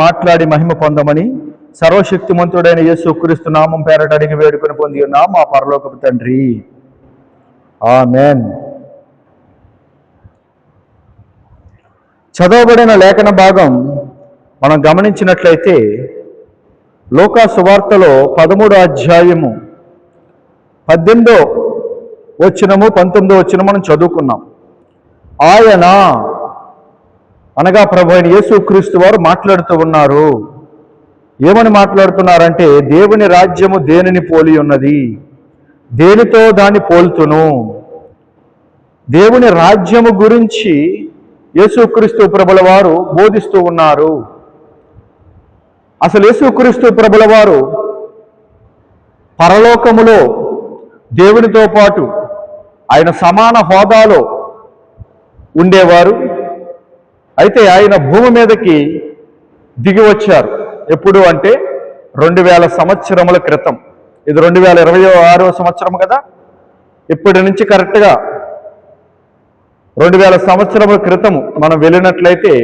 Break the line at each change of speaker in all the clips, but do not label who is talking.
మాట్లాడి మహిమ పొందమని సర్వశక్తిమంతుడైన యేసుక్రీస్తు నామం పేరట అడిగి వేడుకొని పొంది ఉన్నాం మా పరలోకపు తండ్రి. ఆమేన్. చదవబడిన లేఖన భాగం మనం గమనించినట్లయితే లూకా సువార్తలో 13వ అధ్యాయము 18వ వచనము 19వ వచనము మనం చదువుకున్నాం. ఆయన అనగా ప్రభు అయిన యేసుక్రీస్తు వారు మాట్లాడుతూ ఉన్నారు. ఏమని మాట్లాడుతున్నారంటే, దేవుని రాజ్యము దేనిని పోలి ఉన్నది, దేనితో దాన్ని పోల్తును. దేవుని రాజ్యము గురించి యేసుక్రీస్తు ప్రభుల వారు బోధిస్తూ ఉన్నారు. అసలు యేసుక్రీస్తు ప్రభుల వారు పరలోకములో దేవునితో పాటు ఆయన సమాన హోదాలో ఉండేవారు. అయితే ఆయన భూమి మీదకి దిగి వచ్చారు. ఎప్పుడు అంటే 2000 సంవత్సరముల క్రితం. ఇది 2026వ సంవత్సరం కదా. ఇప్పటి నుంచి కరెక్ట్గా 2000 సంవత్సరముల క్రితము మనం వెళ్ళినట్లయితే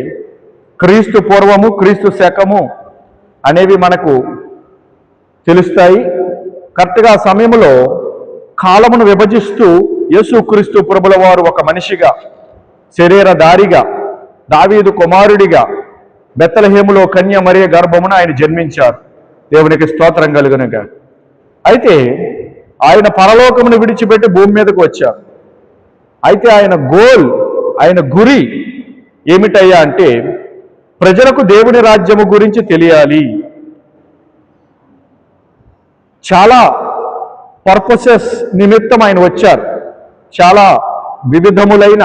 క్రీస్తు పూర్వము, క్రీస్తు శకము అనేవి మనకు తెలుస్తాయి. కరెక్ట్గా ఆ సమయంలో కాలమును విభజిస్తూ యేసుక్రీస్తు ప్రభుల వారు ఒక మనిషిగా, శరీరధారిగా, దావీదు కుమారుడిగా బెత్లెహేములో కన్య మరియ గర్భమున ఆయన జన్మించారు. దేవునికి స్తోత్రం కలుగునుగా. అయితే ఆయన పరలోకమును విడిచిపెట్టి భూమి మీదకు వచ్చారు. అయితే ఆయన గురి ఏమిటయ్యా అంటే, ప్రజలకు దేవుని రాజ్యము గురించి తెలియాలి. చాలా పర్పసెస్ నిమిత్తం ఆయన వచ్చారు. చాలా వివిధములైన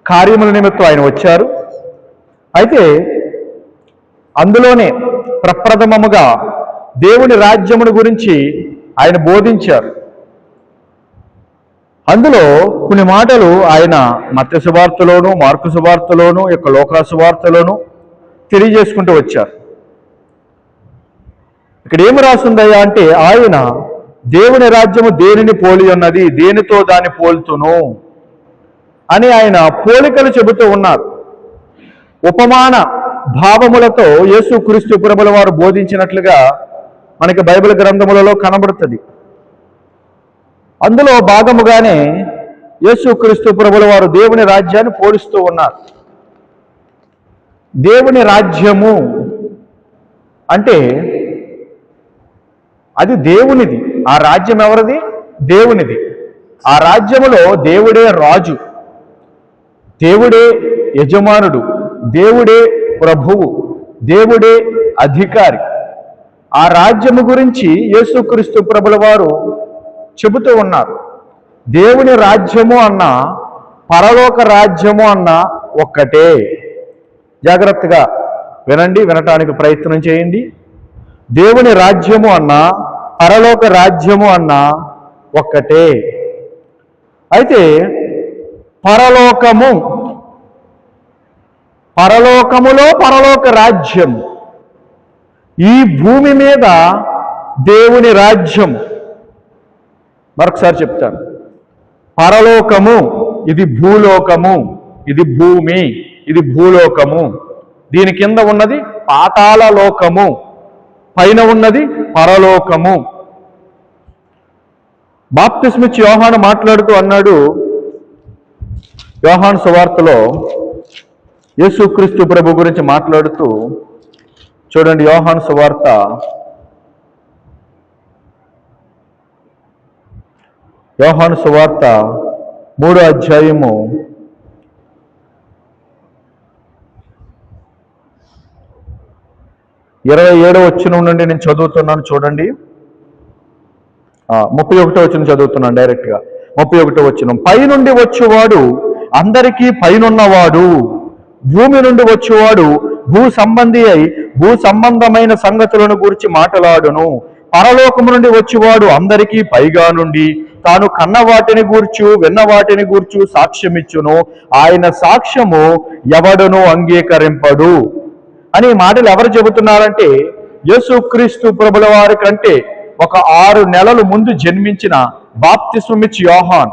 కార్యముల నిమిత్తం ఆయన వచ్చారు. అయితే అందులోనే ప్రప్రథమముగా దేవుని రాజ్యమును గురించి ఆయన బోధించారు. అందులో కొన్ని మాటలు ఆయన మత్తయి సువార్తలోను, మార్కు సువార్తలోను, లూకా సువార్తలోను తెలియజేసుకుంటూ వచ్చారు. ఇక్కడ ఏమి రాస్తుందయ్యా అంటే, ఆయన దేవుని రాజ్యము దేనిని పోలి ఉన్నది, దేనితో దాన్ని పోల్తును అని ఆయన పోలికలు చెబుతూ ఉన్నారు. ఉపమాన భావములతో యేసుక్రీస్తు ప్రభుల వారు బోధించినట్లుగా మనకి బైబిల్ గ్రంథములలో కనబడుతుంది. అందులో భాగముగానే యేసుక్రీస్తు ప్రభుల వారు దేవుని రాజ్యాన్ని పోలుస్తూ ఉన్నారు. దేవుని రాజ్యము అంటే అది దేవునిది. ఆ రాజ్యం ఎవరిది? దేవునిది. ఆ రాజ్యములో దేవుడే రాజు, దేవుడే యజమానుడు, దేవుడే ప్రభువు, దేవుడే అధికారి. ఆ రాజ్యము గురించి యేసుక్రీస్తు ప్రభుల వారు చెబుతూ ఉన్నారు. దేవుని రాజ్యము అన్న, పరలోక రాజ్యము అన్న ఒక్కటే. జాగ్రత్తగా వినండి, వినటానికి ప్రయత్నం చేయండి. దేవుని రాజ్యము అన్న, పరలోక రాజ్యము అన్న ఒక్కటే. అయితే పరలోకములో పరలోక రాజ్యం, ఈ భూమి మీద దేవుని రాజ్యం. మరొకసారి చెప్తాను. పరలోకము ఇది భూలోకము, ఇది భూమి, ఇది భూలోకము. దీని కింద ఉన్నది పాతాళ లోకము, పైన ఉన్నది పరలోకము. బాప్తిస్మిచ్చి యోహాను మాట్లాడుతూ అన్నాడు, యోహాను సువార్తలో యేసుక్రీస్తు ప్రభు గురించి మాట్లాడుతూ చూడండి. యోహాను సువార్త 3వ అధ్యాయము 27వ వచనం నుండి నేను చదువుతున్నాను. చూడండి. 31వ వచనం చదువుతున్నాను డైరెక్ట్గా. 31వ వచనం, పైనుండి వచ్చేవాడు అందరికీ పైనున్నవాడు, భూమి నుండి వచ్చేవాడు భూ సంబంధి అయి భూ సంబంధమైన సంగతులను గురించి మాట్లాడును. పరలోకము నుండి వచ్చేవాడు అందరికీ పైగా నుండి తాను కన్న వాటిని గూర్చు విన్న వాటిని గూర్చు సాక్ష్యమిచ్చును. ఆయన సాక్ష్యము ఎవడును అంగీకరింపడు అని మాటలు ఎవరు చెబుతున్నారంటే, యేసుక్రీస్తు ప్రభుల వారి కంటే ఒక 6 నెలలు ముందు జన్మించిన బాప్తిస్మమిచ్చి యోహాన్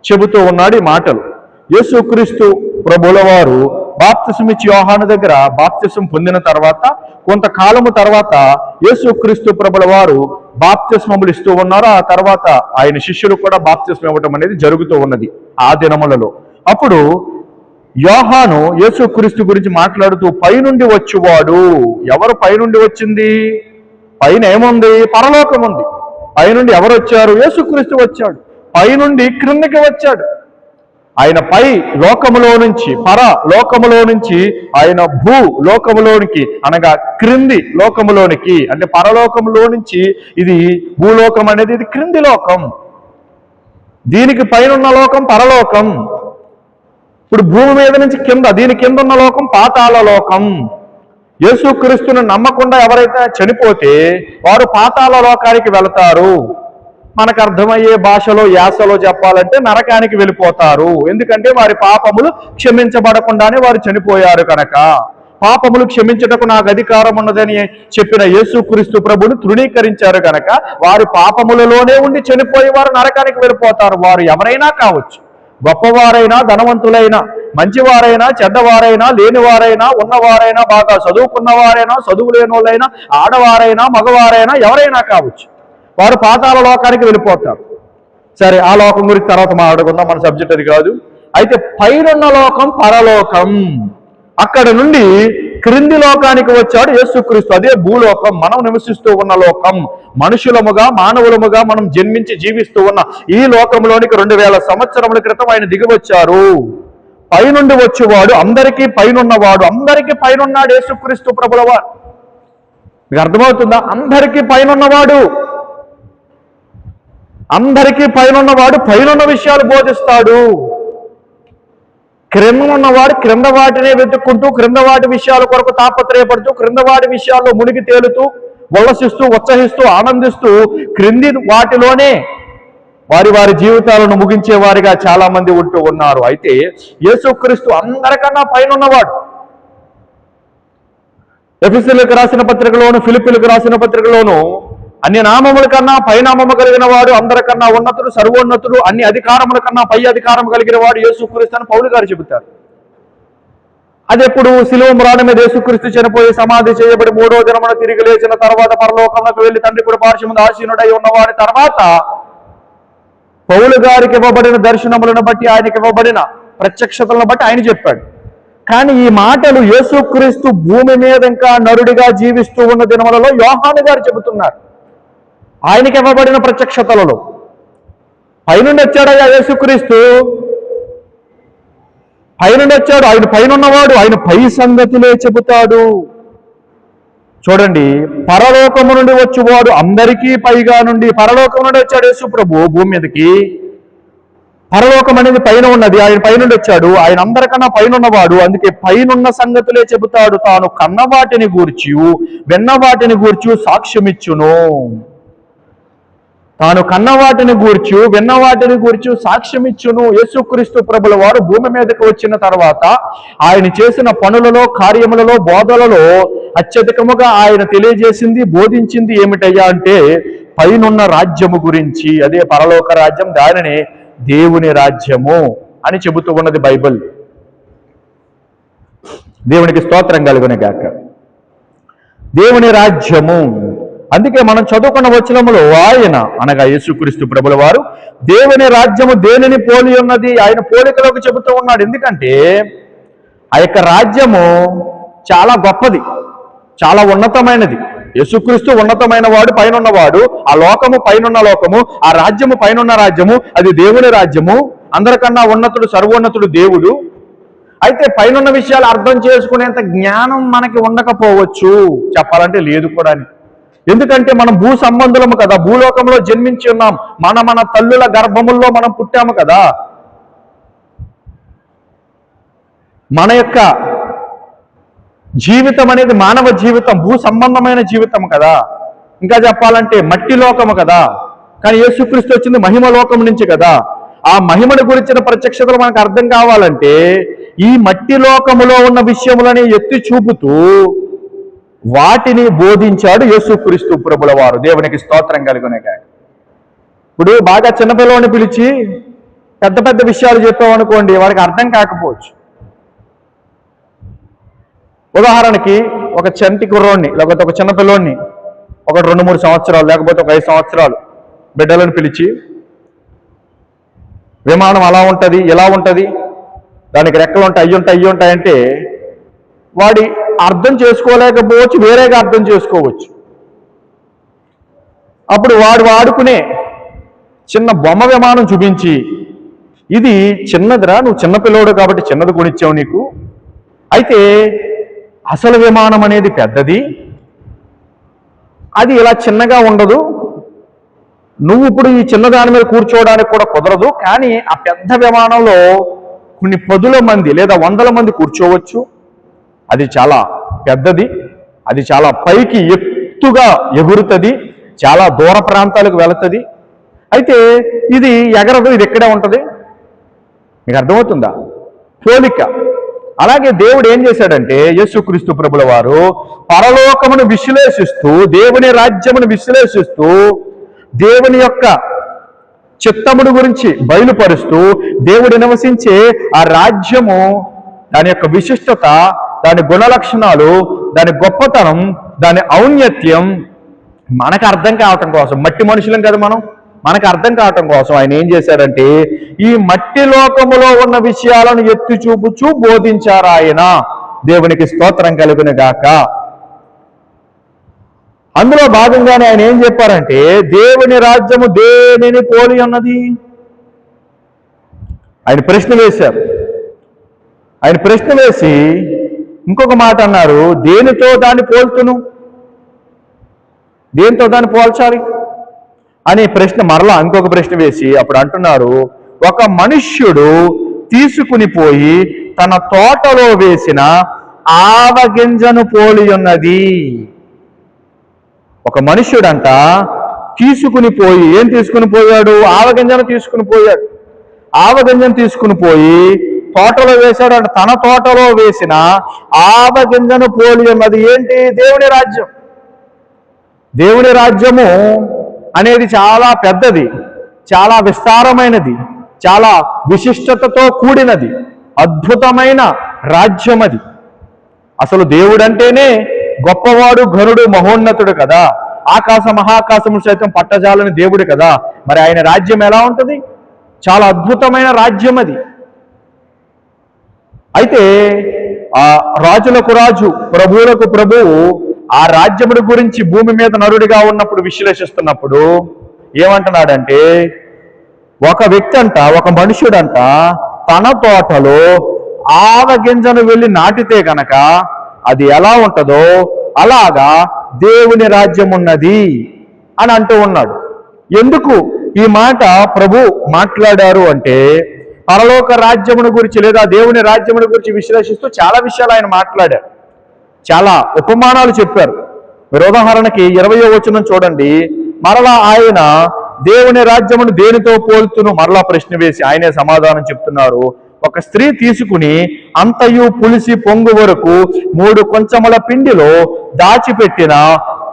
చెబుతూ ఉన్నాడు ఈ మాటలు. యేసుక్రీస్తు ప్రభుల వారు బాప్తిసం ఇచ్చి యోహాను దగ్గర బాప్తిసం పొందిన తర్వాత కొంతకాలము తర్వాత యేసుక్రీస్తు ప్రభుల వారు బాప్తిస్మములు ఇస్తూ ఉన్నారు. ఆ తర్వాత ఆయన శిష్యులు కూడా బాప్తిస్మం ఇవ్వటం అనేది జరుగుతూ ఉన్నది ఆ దినములలో. అప్పుడు యోహాను యేసుక్రీస్తు గురించి మాట్లాడుతూ పైనుండి వచ్చువాడు, ఎవరు పైనుండి వచ్చింది? పైన ఏముంది? పరలోకం ఉంది. పైనుండి ఎవరు వచ్చారు? యేసుక్రీస్తు వచ్చాడు. పైనుండి క్రిందకి వచ్చాడు. ఆయన పై లోకములో నుంచి, పర లోకములో నుంచి ఆయన భూ లోకములోనికి, అనగా క్రింది లోకములోనికి, అంటే పరలోకములో నుంచి ఇది భూలోకం అనేది ఇది క్రింది లోకం, దీనికి పైన లోకం పరలోకం. ఇప్పుడు భూమి మీద నుంచి కింద, దీని కింద ఉన్న లోకం పాతాళ లోకం. యేసుక్రీస్తును నమ్మకుండా ఎవరైతే చనిపోతే వారు పాతాళ లోకానికి వెళతారు. మనకు అర్థమయ్యే భాషలో యాసలో చెప్పాలంటే నరకానికి వెళ్ళిపోతారు. ఎందుకంటే వారి పాపములు క్షమించబడకుండానే వారు చనిపోయారు కనుక. పాపములు క్షమించటకు నాకు అధికారం ఉన్నదని చెప్పిన యేసుక్రీస్తు ప్రభువును తృణీకరించారు కనుక వారి పాపములలోనే ఉండి చనిపోయి వారు నరకానికి వెళ్ళిపోతారు. వారు ఎవరైనా కావచ్చు, గొప్పవారైనా, ధనవంతులైనా, మంచివారైనా, చెడ్డవారైనా, లేనివారైనా, ఉన్నవారైనా, బాగా చదువుకున్నవారైనా, చదువు లేనివారైనా, ఆడవారైనా, మగవారైనా, ఎవరైనా కావచ్చు, వారు పాతాళ లోకానికి వెళ్ళిపోతారు. సరే, ఆ లోకం గురించి తర్వాత మాట్లాడుకుందాం, మన సబ్జెక్ట్ అది కాదు. అయితే పైనున్న లోకం పరలోకం, అక్కడ నుండి క్రింది లోకానికి వచ్చాడు యేసుక్రీస్తు. అదే భూలోకం, మనం నివసిస్తూ ఉన్న లోకం. మనుషులముగా, మానవులముగా మనం జన్మించి జీవిస్తూ ఉన్న ఈ లోకంలోనికి 2000 సంవత్సరముల క్రితం ఆయన దిగి వచ్చారు. పైనుండి వచ్చేవాడు, అందరికీ పైనున్నవాడు, అందరికీ పైనున్నాడు యేసుక్రీస్తు ప్రభులవాడు. మీకు అర్థమవుతుందా? అందరికీ పైనున్నవాడు, అందరికీ పైనున్నవాడు పైనున్న విషయాలు బోధిస్తాడు. క్రింద ఉన్నవాడు క్రింద వాటినే వెతుక్కుంటూ, క్రింద వాటి విషయాల కొరకు తాపత్రయపడుతూ, క్రింద వాటి విషయాల్లో మునిగి తేలుతూ, ఉల్లసిస్తూ, ఉత్సహిస్తూ, ఆనందిస్తూ, క్రింది వాటిలోనే వారి వారి జీవితాలను ముగించే వారిగా చాలా మంది ఉంటూ ఉన్నారు. అయితే యేసుక్రీస్తు అందరికన్నా పైనున్నవాడు. ఎఫెసీయులకు రాసిన పత్రికలోను, ఫిలిప్పీలకు రాసిన పత్రికలోను అన్ని నామముల కన్నా పైనామము కలిగిన వాడు, అందరికన్నా ఉన్నతుడు, సర్వోన్నతుడు, అన్ని అధికారముల కన్నా పై అధికారం కలిగిన వాడు యేసుక్రీస్తు అని పౌలు గారు చెబుతారు. అది ఎప్పుడు? శిలువ మ్రాణ మీద యేసుక్రీస్తు చనిపోయి సమాధి చేయబడి 3వ దినమున తిరిగి లేచిన తర్వాత పరలోకమునకు వెళ్లి తండ్రి కుడి పార్శ్వమున ఆసీనుడై ఉన్నవారి తర్వాత పౌలు గారికి ఇవ్వబడిన దర్శనములను బట్టి, ఆయనకి ఇవ్వబడిన ప్రత్యక్షతలను బట్టి ఆయన చెప్పాడు. కానీ ఈ మాటలు యేసుక్రీస్తు భూమి మీద ఇంకా నరుడిగా జీవిస్తూ ఉన్న దినములలో యోహాను గారు చెబుతున్నారు. ఆయనకి ఇవ్వబడిన ప్రత్యక్షతలలో పైనుండి వచ్చాడయ్యా యేసుక్రీస్తు, పైనుండి వచ్చాడు, ఆయన పైనున్నవాడు, ఆయన పై సంగతులే చెబుతాడు. చూడండి, పరలోకము నుండి వచ్చేవాడు అందరికీ పైగా నుండి, పరలోకం నుండి వచ్చాడు యేసు ప్రభు భూమి మీదకి. పరలోకం అనేది పైన ఉన్నది, ఆయన పైనుండి వచ్చాడు, ఆయన అందరికన్నా పైనున్నవాడు, అందుకే పైనున్న సంగతులే చెబుతాడు. తాను కన్నవాటిని గూర్చి, విన్నవాటిని గూర్చి సాక్ష్యమిచ్చును. తాను కన్నవాటిని గూర్చి, విన్నవాటిని గూర్చి సాక్ష్యమిచ్చును. యేసుక్రీస్తు ప్రభుల వారు భూమి మీదకి వచ్చిన తర్వాత ఆయన చేసిన పనులలో, కార్యములలో, బోధలలో అత్యధికముగా ఆయన తెలియజేసింది, బోధించింది ఏమిటయ్యా అంటే పైనున్న రాజ్యము గురించి. అదే పరలోక రాజ్యం, దానిని దేవుని రాజ్యము అని చెబుతూ ఉన్నది బైబిల్. దేవునికి స్తోత్రం కలుగును గాక. దేవుని రాజ్యము. అందుకే మనం చదువుకున్న వచనములో ఆయన, అనగా యేసుక్రీస్తు ప్రభుల వారు, దేవుని రాజ్యము దేనిని పోలి ఉన్నది, ఆయన పోలికలోకి చెబుతూ ఉన్నాడు. ఎందుకంటే ఆ యొక్క రాజ్యము చాలా గొప్పది, చాలా ఉన్నతమైనది. యేసుక్రీస్తు ఉన్నతమైన వాడు, పైనున్నవాడు. ఆ లోకము పైనున్న లోకము, ఆ రాజ్యము పైనున్న రాజ్యము, అది దేవుని రాజ్యము. అందరికన్నా ఉన్నతుడు, సర్వోన్నతుడు దేవుడు. అయితే పైనున్న విషయాలు అర్థం చేసుకునేంత జ్ఞానం మనకి ఉండకపోవచ్చు, చెప్పాలంటే లేదు కూడా. ఎందుకంటే మనం భూ సంబంధులము కదా, భూలోకంలో జన్మించి ఉన్నాం, మన తల్లుల గర్భముల్లో మనం పుట్టాము కదా. మన యొక్క జీవితం అనేది మానవ జీవితం భూ సంబంధమైన జీవితం కదా. ఇంకా చెప్పాలంటే మట్టి లోకము కదా. కానీ యేసుక్రీస్తు వచ్చింది మహిమ లోకం నుంచి కదా. ఆ మహిమను గురించిన ప్రత్యక్షతలు మనకు అర్థం కావాలంటే ఈ మట్టి లోకములో ఉన్న విషయములని ఎత్తి చూపుతూ వాటిని బోధించాడు యేసుక్రీస్తు ప్రభుల వారు. దేవునికి స్తోత్రం కలుగునేగా. ఇప్పుడు బాగా చిన్నపిల్లవాడిని పిలిచి పెద్ద పెద్ద విషయాలు చెప్పామనుకోండి, వారికి అర్థం కాకపోవచ్చు. ఉదాహరణకి ఒక చంటి కుర్రోడిని, లేకపోతే ఒక చిన్న పిల్లోడిని, ఒక 2-3 సంవత్సరాలు లేకపోతే ఒక 5 సంవత్సరాలు బిడ్డలను పిలిచి, విమానం అలా ఉంటుంది, ఇలా ఉంటుంది, దానికి రెక్కలు ఉంటాయి, అయ్యి ఉంటాయంటే వాడి అర్థం చేసుకోలేకపోవచ్చు, వేరేగా అర్థం చేసుకోవచ్చు. అప్పుడు వాడు వాడుకునే చిన్న బొమ్మ విమానం చూపించి, ఇది చిన్నదిరా, నువ్వు చిన్నపిల్లోడు కాబట్టి చిన్నది కొనిచ్చావు నీకు, అయితే అసలు విమానం అనేది పెద్దది, అది ఇలా చిన్నగా ఉండదు, నువ్వు ఇప్పుడు ఈ చిన్నదాని మీద కూర్చోవడానికి కూడా కుదరదు, కానీ ఆ పెద్ద విమానంలో కొన్ని 10 మంది లేదా 100 మంది కూర్చోవచ్చు, అది చాలా పెద్దది, అది చాలా పైకి ఎత్తుగా ఎగురుతుంది, చాలా దూర ప్రాంతాలకు వెళుతుంది, అయితే ఇది ఎగరదు, ఇది ఎక్కడే ఉంటుంది. మీకు అర్థమవుతుందా? పోలిక. అలాగే దేవుడు ఏం చేశాడంటే, యేసుక్రీస్తు ప్రభుల వారు పరలోకమును విశ్లేషిస్తూ, దేవుని రాజ్యమును విశ్లేషిస్తూ, దేవుని యొక్క చిత్తముడు గురించి బయలుపరుస్తూ, దేవుడు నివసించే ఆ రాజ్యము, దాని యొక్క విశిష్టత, దాని గుణలక్షణాలు, దాని గొప్పతనం, దాని ఔన్నత్యం మనకు అర్థం కావటం కోసం, మట్టి మనుషులం కదా మనం, మనకు అర్థం కావటం కోసం ఆయన ఏం చేశారంటే, ఈ మట్టి లోకములో ఉన్న విషయాలను ఎత్తి చూపుచూ బోధించారు ఆయన. దేవునికి స్తోత్రం కలుగును గాక. అందులో భాగంగానే ఆయన ఏం చెప్పారంటే, దేవుని రాజ్యము దేనిని పోలి ఉన్నది? ఆయన ప్రశ్న వేశారు. ఆయన ప్రశ్న వేసి ఇంకొక మాట అన్నారు, దేనితో దాన్ని పోల్చును, దేనితో దాన్ని పోల్చాలి అనే ప్రశ్న మరలా ఇంకొక ప్రశ్న వేసి అప్పుడు అంటున్నారు, ఒక మనుష్యుడు తీసుకుని పోయి తన తోటలో వేసిన ఆవగింజను పోలి ఉన్నది. ఒక మనుష్యుడంట తీసుకుని పోయి, ఏం తీసుకుని పోయాడు? ఆవగింజను తీసుకుని పోయాడు. ఆవగింజను తీసుకుని పోయి తోటలో వేశాడు అంటే తన తోటలో వేసిన ఆవగింజను పోలి ఉన్నది. ఏంటి? దేవుని రాజ్యం. దేవుని రాజ్యము అనేది చాలా పెద్దది, చాలా విస్తారమైనది, చాలా విశిష్టతతో కూడినది, అద్భుతమైన రాజ్యం అది. అసలు దేవుడంటేనే గొప్పవాడు, ఘనుడు, మహోన్నతుడు కదా. మహాకాశము సైతం పట్టజాలని దేవుడు కదా. మరి ఆయన రాజ్యం ఎలా ఉంటుంది? చాలా అద్భుతమైన రాజ్యం అది. అయితే ఆ రాజులకు రాజు, ప్రభువులకు ప్రభువు ఆ రాజ్యముడి గురించి భూమి మీద నరుడిగా ఉన్నప్పుడు విశ్లేషిస్తున్నప్పుడు ఏమంటున్నాడంటే, ఒక వ్యక్తి అంట, ఒక మనుషుడంట తన తోటలో ఆవగింజను వెళ్ళి నాటితే గనక అది ఎలా ఉంటుందో అలాగా దేవుని రాజ్యం ఉన్నది అని అంటూ ఉన్నాడు. ఎందుకు ఈ మాట ప్రభు మాట్లాడారు అంటే, పరలోక రాజ్యమును గురించి లేదా దేవుని రాజ్యమును గురించి విశ్లేషిస్తూ చాలా విషయాలు ఆయన మాట్లాడారు, చాలా ఉపమానాలు చెప్పారు. మీరు ఉదాహరణకి 20వ వచనం చూడండి. మరలా ఆయన దేవుని రాజ్యమును దేనితో పోల్చును మరలా ప్రశ్న వేసి ఆయనే సమాధానం చెప్తున్నారు. ఒక స్త్రీ తీసుకుని అంతయు పులిసి పొంగు వరకు 3 కొంచెముల పిండిలో దాచిపెట్టిన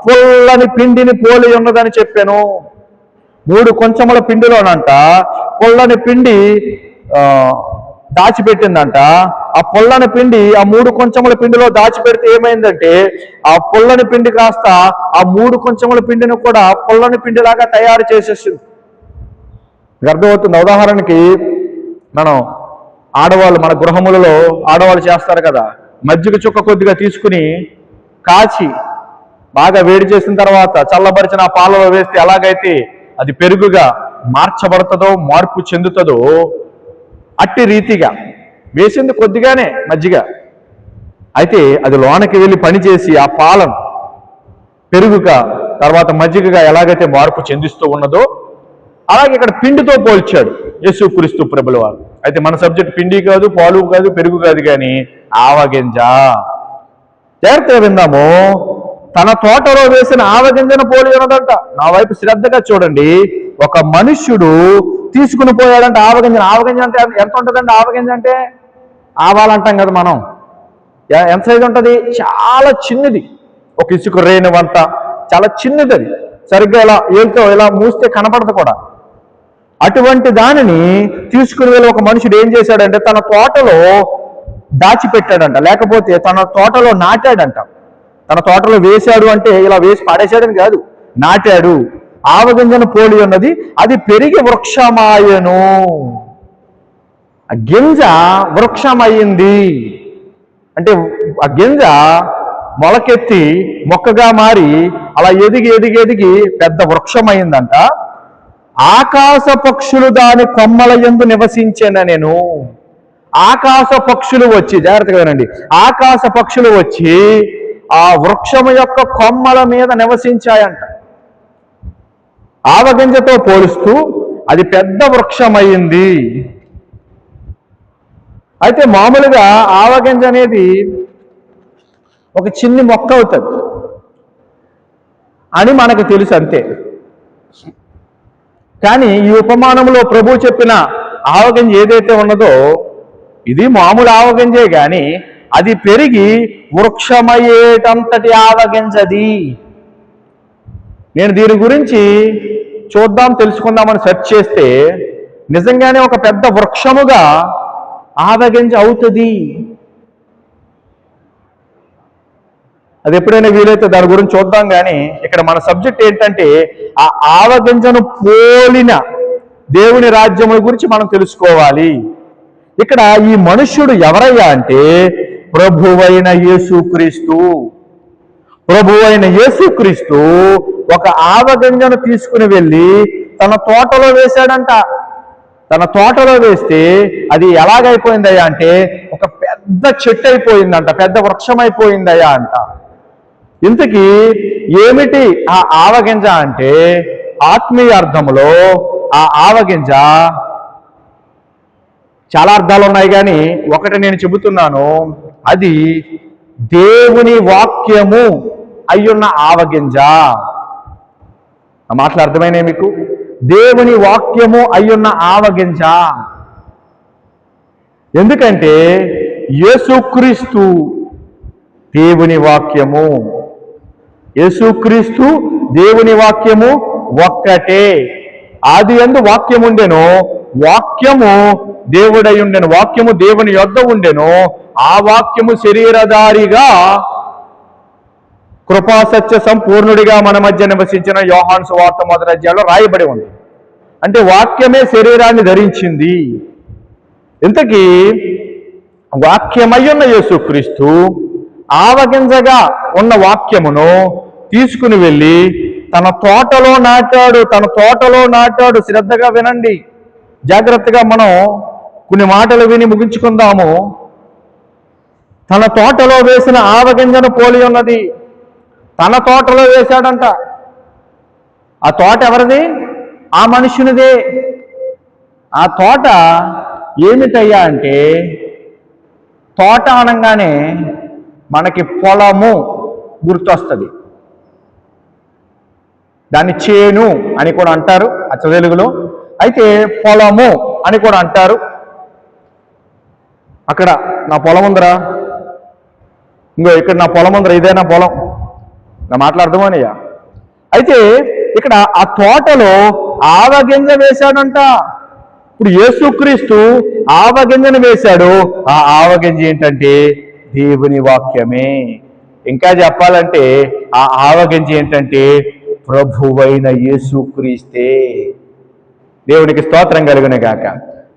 పుల్లని పిండిని పోలి ఉన్నదని చెప్పాను. 3 కొంచెముల పిండిలోనంట పుల్లని పిండి దాచిపెట్టిందంట. ఆ పొల్లని పిండి ఆ 3 కొంచెముల పిండిలో దాచిపెడితే ఏమైందంటే, ఆ పొల్లని పిండి కాస్త ఆ 3 కొంచెముల పిండిని కూడా పొల్లని పిండిలాగా తయారు చేసేసింది. అర్థమవుతుంది? ఉదాహరణకి మనం ఆడవాళ్ళు, మన గృహములలో ఆడవాళ్ళు చేస్తారు కదా, మజ్జిగ చుక్క కొద్దిగా తీసుకుని కాచి బాగా వేడి చేసిన తర్వాత చల్లబరిచిన ఆ పాలలో వేస్తే ఎలాగైతే అది పెరుగుగా మార్చబడుతుందో, మార్పు చెందుతుందో, అట్టి రీతిగా వేసింది కొద్దిగానే మజ్జిగ, అయితే అది లోనకి వెళ్ళి పనిచేసి ఆ పాలను పెరుగుగా తర్వాత మజ్జిగగా ఎలాగైతే మార్పు చెందిస్తూ ఉన్నదో అలాగే ఇక్కడ పిండితో పోల్చాడు యేసుక్రీస్తు ప్రభుల వారు. అయితే మన సబ్జెక్ట్ పిండి కాదు, పాలు కాదు, పెరుగు కాదు, కానీ ఆవగింజ. జాగ్రత్తగా విందాము. తన తోటలో వేసిన ఆవగింజను పోలి ఉన్నదంట. నా వైపు శ్రద్ధగా చూడండి. ఒక మనుష్యుడు తీసుకుని పోయాడంటే ఆవగింజ. ఆవగింజ అంటే ఎంత ఉంటుందండి? ఆవగింజ అంటే ఆవాలంటాం కదా మనం. ఎంత సైజు ఉంటుంది? చాలా చిన్నది, ఒక ఇసుక రేణు వంత, చాలా చిన్నది. అది సరిగ్గా ఇలా ఏళ్ళతో ఇలా మూస్తే కనపడదు కూడా. అటువంటి దానిని తీసుకుని వెళ్ళి ఒక మనుషుడు ఏం చేశాడంటే తన తోటలో దాచిపెట్టాడంట, లేకపోతే తన తోటలో నాటాడంట. తన తోటలో వేశాడు అంటే ఇలా వేసి పాడేశాడని కాదు, నాటాడు. ఆవగింజను పోలి ఉన్నది, అది పెరిగి వృక్షమాయను. ఆ గింజ వృక్షమయ్యింది అంటే ఆ గింజ మొలకెత్తి మొక్కగా మారి అలా ఎదిగి ఎదిగి ఎదిగి పెద్ద వృక్షమైందంట. ఆకాశ పక్షులు దాని కొమ్మల యందు నివసించిన నేను. ఆకాశ పక్షులు వచ్చి, జాగ్రత్తగా వినండి, ఆకాశ పక్షులు వచ్చి ఆ వృక్షము యొక్క కొమ్మల మీద నివసించాయంట. ఆవగింజతో పోలుస్తూ అది పెద్ద వృక్షమైంది. అయితే మామూలుగా ఆవగింజ అనేది ఒక చిన్ని మొక్క అవుతుంది అని మనకు తెలుసు అంతే. కానీ ఈ ఉపమానంలో ప్రభు చెప్పిన ఆవగింజ ఏదైతే ఉన్నదో ఇది మామూలు ఆవగింజే, కానీ అది పెరిగి వృక్షమయ్యేటంతటి ఆవగింజది. నేను దీని గురించి చూద్దాం, తెలుసుకుందామని సెర్చ్ చేస్తే నిజంగానే ఒక పెద్ద వృక్షముగా ఆవగింజ అవుతుంది. అది ఎప్పుడైనా వీలైతే దాని గురించి చూద్దాం. కానీ ఇక్కడ మన సబ్జెక్ట్ ఏంటంటే ఆ ఆవగింజను పోలిన దేవుని రాజ్యముల గురించి మనం తెలుసుకోవాలి. ఇక్కడ ఈ మనుష్యుడు ఎవరయ్యా అంటే ప్రభువైన యేసుక్రీస్తు. ప్రభువైన యేసుక్రీస్తు ఒక ఆవగింజను తీసుకుని వెళ్ళి తన తోటలో వేశాడంట. తన తోటలో వేస్తే అది ఎలాగైపోయిందయ్యా అంటే ఒక పెద్ద చెట్టు అయిపోయిందంట, పెద్ద వృక్షం అయిపోయిందయ్యా అంట. ఇంతకీ ఏమిటి ఆ ఆవగింజ అంటే ఆత్మీయ అర్థంలో ఆ ఆవగింజ చాలా అర్థాలు ఉన్నాయి, కానీ ఒకటి నేను చెబుతున్నాను, అది దేవుని వాక్యము అయ్యున్న ఆవగింజ. ఆ మాటలు అర్థమైనాయి మీకు? దేవుని వాక్యము అయ్యున్న ఆవగింజ. ఎందుకంటే యేసుక్రీస్తు దేవుని వాక్యము. యేసుక్రీస్తు దేవుని వాక్యము ఒక్కటే. ఆది యందు వాక్యము ఉండెను, వాక్యము దేవుడై ఉండెను, వాక్యము దేవుని యొద్ద ఉండెను, ఆ వాక్యము శరీరధారిగా కృపాసత్య సంపూర్ణుడిగా మన మధ్య నివసించిన యోహాను సువార్త 1వ అధ్యాయంలో రాయబడి ఉంది. అంటే వాక్యమే శరీరాన్ని ధరించింది. ఇంతకీ వాక్యమయ్యున్న యేసుక్రీస్తు ఆవగింజగా ఉన్న వాక్యమును తీసుకుని వెళ్ళి తన తోటలో నాటాడు. తన తోటలో నాటాడు. శ్రద్ధగా వినండి, జాగ్రత్తగా మనం కొన్ని మాటలు విని ముగించుకుందాము. తన తోటలో వేసిన ఆవగింజను పోలి ఉన్నది. తన తోటలో వేశాడంట. ఆ తోట ఎవరిది? ఆ మనుషునిదే. ఆ తోట ఏమిటయ్యా అంటే, తోట అనగానే మనకి పొలము గుర్తొస్తుంది. దాన్ని చేను అని కూడా అంటారు అచ్చ తెలుగులో. అయితే పొలము అని కూడా అంటారు. అక్కడ నా పొలం ఉందరా, ఇంకో ఇక్కడ నా పొలం ఉందరా, ఇదేనా పొలం? నా మాట్లాడదామనయ్యా. అయితే ఇక్కడ ఆ తోటలో ఆవగింజ వేశాడంట. ఇప్పుడు యేసుక్రీస్తు ఆవగింజను వేశాడు. ఆ ఆవగింజ ఏంటంటే దేవుని వాక్యమే. ఇంకా చెప్పాలంటే ఆ ఆవగింజ ఏంటంటే ప్రభువైన యేసుక్రీస్తే. దేవునికి స్తోత్రం కలుగును గాక.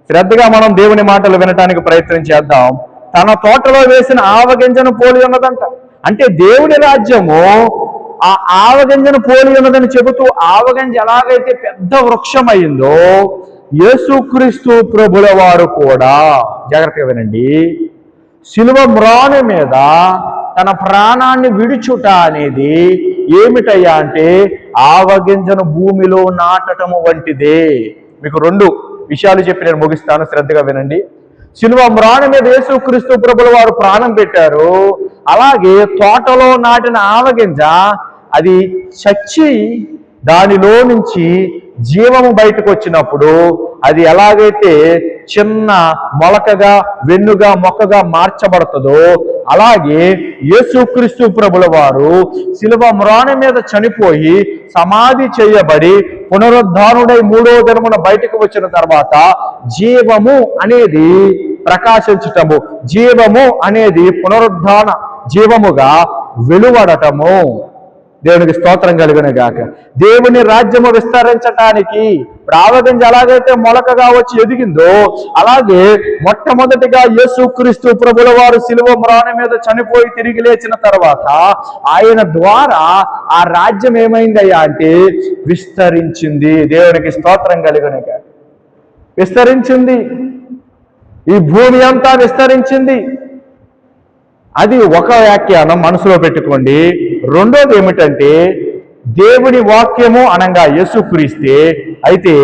శ్రద్ధగా మనం దేవుని మాటలు వినటానికి ప్రయత్నం చేద్దాం. తన తోటలో వేసిన ఆవగింజను పోలి ఉన్నదంట. అంటే దేవుని రాజ్యము ఆ ఆవగింజను పోలి ఉన్నదని చెబుతూ ఆవగింజ ఎలాగైతే పెద్ద వృక్షం అయిందో యేసుక్రీస్తు ప్రభుల వారు కూడా, జాగ్రత్తగా వినండి, శిలువ మ్రాను మీద తన ప్రాణాన్ని విడుచుట అనేది ఏమిటయ్యా అంటే ఆవగింజను భూమిలో నాటటము వంటిదే. మీకు 2 విషయాలు చెప్పి నేను ముగిస్తాను, శ్రద్ధగా వినండి. శిలువ మ్రాను మీద యేసుక్రీస్తు ప్రభుల వారు ప్రాణం పెట్టారు. అలాగే తోటలో నాటిన ఆవగింజ అది చచ్చి దానిలో నుంచి జీవము బయటకు వచ్చినప్పుడు అది ఎలాగైతే చిన్న మొలకగా వెన్నుగా మొక్కగా మార్చబడుతుందో అలాగే యేసుక్రీస్తు ప్రభుల వారు శిలువ మ్రాను మీద చనిపోయి సమాధి చేయబడి పునరుద్ధానుడై 3వ దినమున బయటకు వచ్చిన తర్వాత జీవము అనేది ప్రకాశించటము, జీవము అనేది పునరుద్ధాన జీవముగా వెలువడటము. దేవునికి స్తోత్రం కలుగును గాక. దేవుని రాజ్యము విస్తరించటానికి ఆవగింజ ఎలాగైతే మొలకగా వచ్చి ఎదిగిందో, అలాగే మొట్టమొదటిగా యేసుక్రీస్తు ప్రభుల వారు శిలువ మ్రాణి మీద చనిపోయి తిరిగి లేచిన తర్వాత ఆయన ద్వారా ఆ రాజ్యం ఏమైందయ్యా అంటే విస్తరించింది. దేవునికి స్తోత్రం కలుగును గాక. విస్తరించింది, ఈ భూమి అంతా విస్తరించింది. అది ఒక వ్యాఖ్యానం మనసులో పెట్టుకోండి. రెండోది ఏమిటంటే దేవుని వాక్యము అనగా యేసుక్రీస్తే. అయితే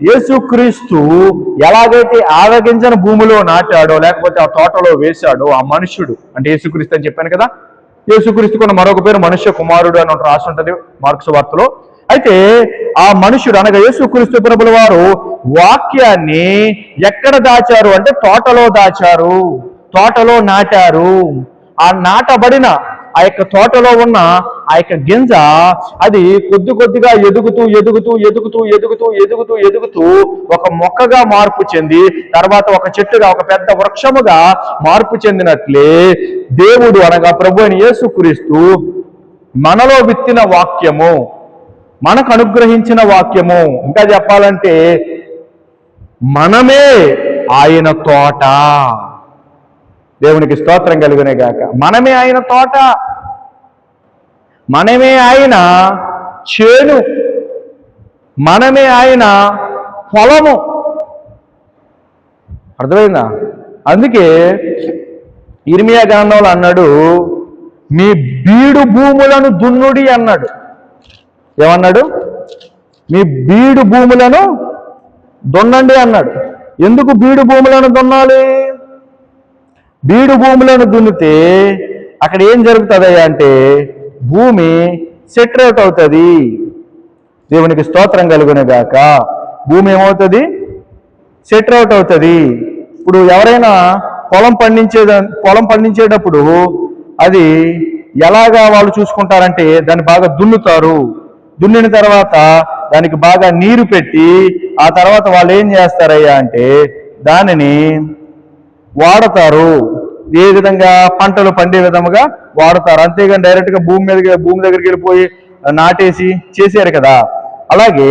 యేసుక్రీస్తు ఎలాగైతే ఆవగింజను భూమిలో నాటాడో, లేకపోతే ఆ తోటలో వేశాడో, ఆ మనుష్యుడు అంటే యేసుక్రీస్తు అని చెప్పాను కదా. యేసుక్రీస్తుకున్న మరొక పేరు మనుష్య కుమారుడు అని రాసి ఉంటుంది మార్కు సువార్తలో. అయితే ఆ మనుషుడు అనగా యేసుక్రీస్తు ప్రభుల వారు వాక్యాన్ని ఎక్కడ దాచారు అంటే తోటలో దాచారు, తోటలో నాటారు. ఆ నాటబడిన ఆ యొక్క తోటలో ఉన్న ఆ యొక్క గింజ అది కొద్ది కొద్దిగా ఎదుగుతూ ఎదుగుతూ ఎదుగుతూ ఎదుగుతూ ఎదుగుతూ ఎదుగుతూ ఒక మొక్కగా మార్పు చెంది తర్వాత ఒక చెట్టుగా, ఒక పెద్ద వృక్షముగా మార్పు చెందినట్లే దేవుడు అనగా ప్రభు అయిన యేసుక్రీస్తు మనలో విత్తిన వాక్యము, మనకు అనుగ్రహించిన వాక్యము, ఇంకా చెప్పాలంటే మనమే ఆయన తోట. దేవునికి స్తోత్రం కలుగునే గాక. మనమే ఆయన తోట, మనమే ఆయన చేను, మనమే ఆయన పొలము. అర్థమైందా? అందుకే ఇర్మియా గ్రంథంలో అన్నాడు, మీ బీడు భూములను దున్నుడి అన్నాడు. ఏమన్నాడు? మీ బీడు భూములను దున్నండి అన్నాడు. ఎందుకు బీడు భూములను దున్నాలి? బీడు భూములను దున్నితే అక్కడ ఏం జరుగుతుందయ్యా అంటే భూమి సెటరేట్ అవుతుంది. దేవునికి స్తోత్రం కలుగునే గాక. భూమి ఏమవుతుంది? సెటరేట్ అవుతుంది. ఇప్పుడు ఎవరైనా పొలం పండించేటప్పుడు అది ఎలాగా వాళ్ళు చూసుకుంటారంటే దాన్ని బాగా దున్నుతారు. దున్నిన తర్వాత దానికి బాగా నీరు పెట్టి ఆ తర్వాత వాళ్ళు ఏం చేస్తారయ్యా అంటే దానిని వాడతారు. ఏ విధంగా? పంటలు పండే విధముగా వాడతారు. అంతేగాని డైరెక్ట్గా భూమి దగ్గరికి వెళ్ళిపోయి నాటేసి చేశారు కదా. అలాగే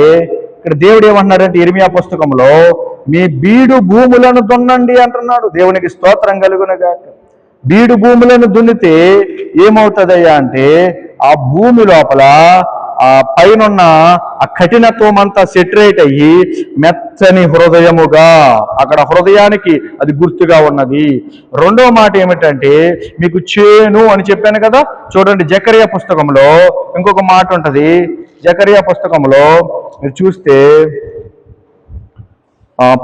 ఇక్కడ దేవుడు ఏమంటున్నాడంటే ఇర్మియా పుస్తకంలో మీ బీడు భూములను దున్నండి అంటున్నాడు. దేవునికి స్తోత్రం కలుగునుగాక. బీడు భూములను దున్నితే ఏమవుతుందయ్యా అంటే ఆ భూమి లోపల ఆ పైనున్న ఆ కఠినత్వం అంతా సెటరేట్ అయ్యి మెత్తని హృదయముగా, అక్కడ హృదయానికి అది గుర్తుగా ఉన్నది. రెండో మాట ఏమిటంటే మీకు చేను అని చెప్పాను కదా. చూడండి జకరియా పుస్తకంలో ఇంకొక మాట ఉంటుంది. జకరియా పుస్తకంలో మీరు చూస్తే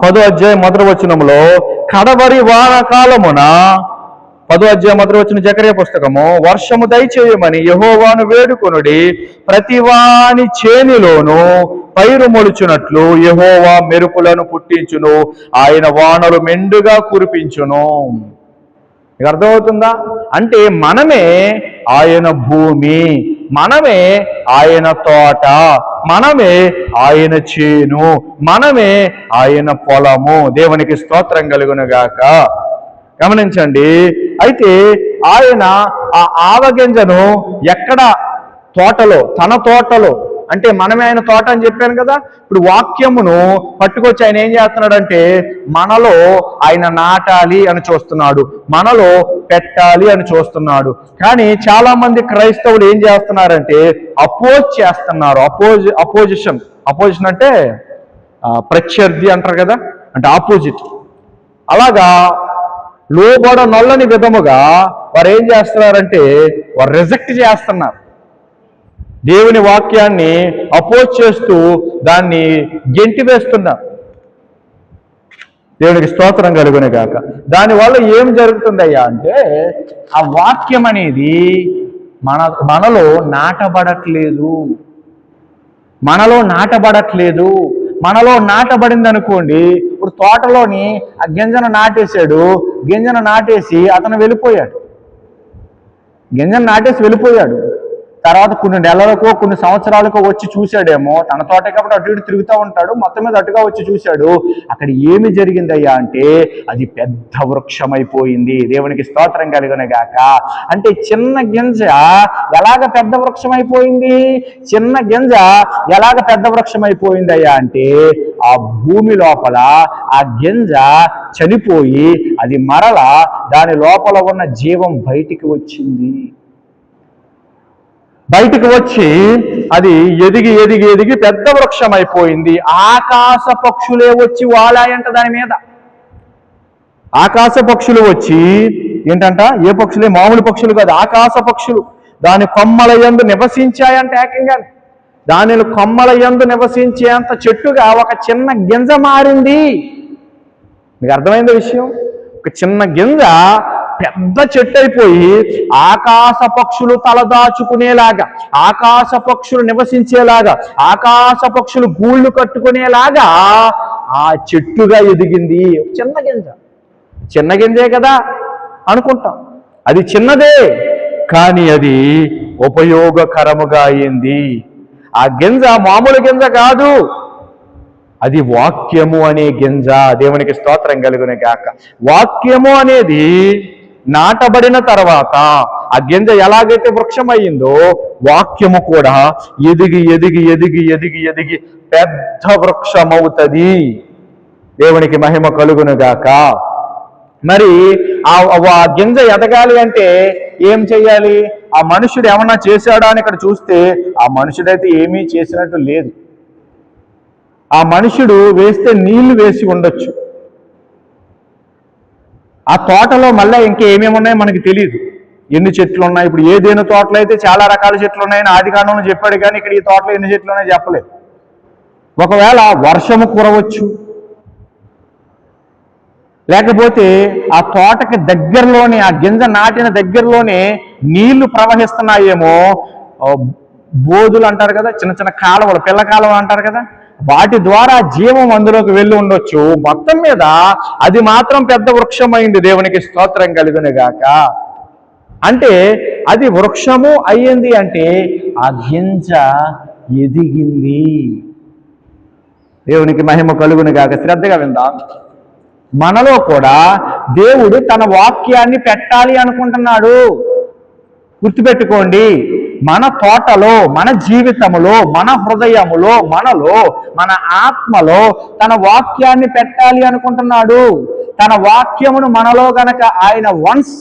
10వ అధ్యాయం 1వ వచనంలో కడవరి వానకాలమున 10వ అధ్యాయం 1వ వచనం జకరియా పుస్తకము, వర్షము దయచేయమని యెహోవాను వేడుకొనుడి, ప్రతివాని చేనిలోను పైరు మొలుచున్నట్లు యెహోవా మెరుపులను పుట్టించును, ఆయన వానలు మెండుగా కురిపించును. మీకు అర్థమవుతుందా? అంటే మనమే ఆయన భూమి, మనమే ఆయన తోట, మనమే ఆయన చేను, మనమే ఆయన పొలము. దేవునికి స్తోత్రం కలుగునుగాక. గమనించండి. అయితే ఆయన ఆ ఆవగింజను ఎక్కడ? తోటలో, తన తోటలో. అంటే మనమే ఆయన తోట అని చెప్పాను కదా. ఇప్పుడు వాక్యమును పట్టుకొచ్చి ఆయన ఏం చేస్తున్నాడంటే మనలో ఆయన నాటాలి అని చూస్తున్నాడు, మనలో పెట్టాలి అని చూస్తున్నాడు. కానీ చాలా మంది క్రైస్తవులు ఏం చేస్తున్నారంటే అపోజ్ చేస్తున్నారు. అపోజిషన్ అంటే ప్రత్యర్థి అంటారు కదా, అంటే ఆపోజిట్. అలాగా లోబడ నొల్లని విధముగా వారు ఏం చేస్తున్నారంటే వారు రిజెక్ట్ చేస్తున్నారు. దేవుని వాక్యాన్ని అపోజ్ చేస్తూ దాన్ని గెంటి వేస్తున్నారు. దేవునికి స్తోత్రం కలుగునే గాక. దానివల్ల ఏం జరుగుతుందయ్యా అంటే ఆ వాక్యం అనేది మనలో నాటబడట్లేదు. మనలో నాటబడింది అనుకోండి. ఇప్పుడు తోటలోని ఆ గింజను నాటేశాడు, గింజను నాటేసి అతను వెళ్ళిపోయాడు. తర్వాత కొన్ని నెలలకో కొన్ని సంవత్సరాలకో వచ్చి చూశాడేమో, తన తోటే కాబట్టి అటు ఇటు తిరుగుతూ ఉంటాడు, మొత్తం మీద అటుగా వచ్చి చూశాడు. అక్కడ ఏమి జరిగిందయ్యా అంటే అది పెద్ద వృక్షమైపోయింది. దేవునికి స్తోత్రం కలుగునుగాక. అంటే చిన్న గింజ ఎలాగ పెద్ద వృక్షమైపోయింది? చిన్న గింజ ఎలాగ పెద్ద వృక్షమైపోయిందయ్యా అంటే ఆ భూమి లోపల ఆ గింజ చనిపోయి అది మరలా దాని లోపల ఉన్న జీవం బయటికి వచ్చింది. బయటికి వచ్చి అది ఎదిగి ఎదిగి ఎదిగి పెద్ద వృక్షం అయిపోయింది. ఆకాశ పక్షులే వచ్చి వాలాయంట దాని మీద. ఆకాశ పక్షులు వచ్చి ఏంటంట, ఏ పక్షులే, మామూలు పక్షులు కాదు, ఆకాశ పక్షులు దాని కొమ్మల యందు నివసించాయంట. ఏకంగా దాని కొమ్మల యందు నివసించేంత చెట్టుగా ఒక చిన్న గింజ మారింది. మీకు అర్థమైంది విషయం? ఒక చిన్న గింజ పెద్ద చెట్టు అయిపోయి ఆకాశ పక్షులు తలదాచుకునేలాగా, ఆకాశ పక్షులు నివసించేలాగా, ఆకాశ పక్షులు గూళ్ళు కట్టుకునేలాగా ఆ చెట్టుగా ఎదిగింది. చిన్న గింజ, చిన్న గింజే కదా అనుకుంటాం. అది చిన్నదే, కానీ అది ఉపయోగకరముగా అయింది. ఆ గింజ మామూలు గింజ కాదు, అది వాక్యము అనే గింజ. దేవునికి స్తోత్రం కలుగునుగాక. వాక్యము అనేది నాటబడిన తర్వాత ఆ గింజ ఎలాగైతే వృక్షం అయ్యిందో వాక్యము కూడా ఎదిగి ఎదిగి ఎదిగి ఎదిగి ఎదిగి పెద్ద వృక్షం అవుతుంది. దేవునికి మహిమ కలుగునుగాక. మరి ఆ గింజ ఎదగాలి అంటే ఏం చెయ్యాలి? ఆ మనుషుడు ఏమన్నా చేశాడా అని ఇక్కడ చూస్తే ఆ మనుషుడైతే ఏమీ చేసినట్టు లేదు. ఆ మనుషుడు వేస్తే నీళ్లు వేసి ఉండొచ్చు. ఆ తోటలో మళ్ళీ ఇంకేమేమి ఉన్నాయో మనకి తెలియదు, ఎన్ని చెట్లు ఉన్నాయి. ఇప్పుడు ఏదైనా తోటలో అయితే చాలా రకాల చెట్లు ఉన్నాయని ఆదికాండంలో చెప్పాడు, కానీ ఇక్కడ ఈ తోటలో ఎన్ని చెట్లు ఉన్నాయో చెప్పలేదు. ఒకవేళ వర్షము కురవచ్చు, లేకపోతే ఆ తోటకి దగ్గరలోనే, ఆ గింజ నాటిన దగ్గరలోనే నీళ్లు ప్రవహిస్తున్నాయేమో. బోధులు అంటారు కదా, చిన్న చిన్న కాలువలు, పిల్ల కాలువ అంటారు కదా, వాటి ద్వారా జీవం అందులోకి వెళ్ళి ఉండొచ్చు. మొత్తం మీద అది మాత్రం పెద్ద వృక్షమైంది. దేవునికి స్తోత్రం కలుగునుగాక. అంటే అది వృక్షము అయ్యింది అంటే ఆ గింజ ఎదిగింది. దేవునికి మహిమ కలుగునుగాక. శ్రద్ధగా విందాం. మనలో కూడా దేవుడు తన వాక్యాన్ని పెట్టాలి అనుకుంటున్నాడు. గుర్తుపెట్టుకోండి, మన తోటలో, మన జీవితంలో, మన హృదయములో, మనలో, మన ఆత్మలో తన వాక్యాన్ని పెట్టాలి అనుకుంటున్నాడు. తన వాక్యమును మనలో గనక ఆయన వన్స్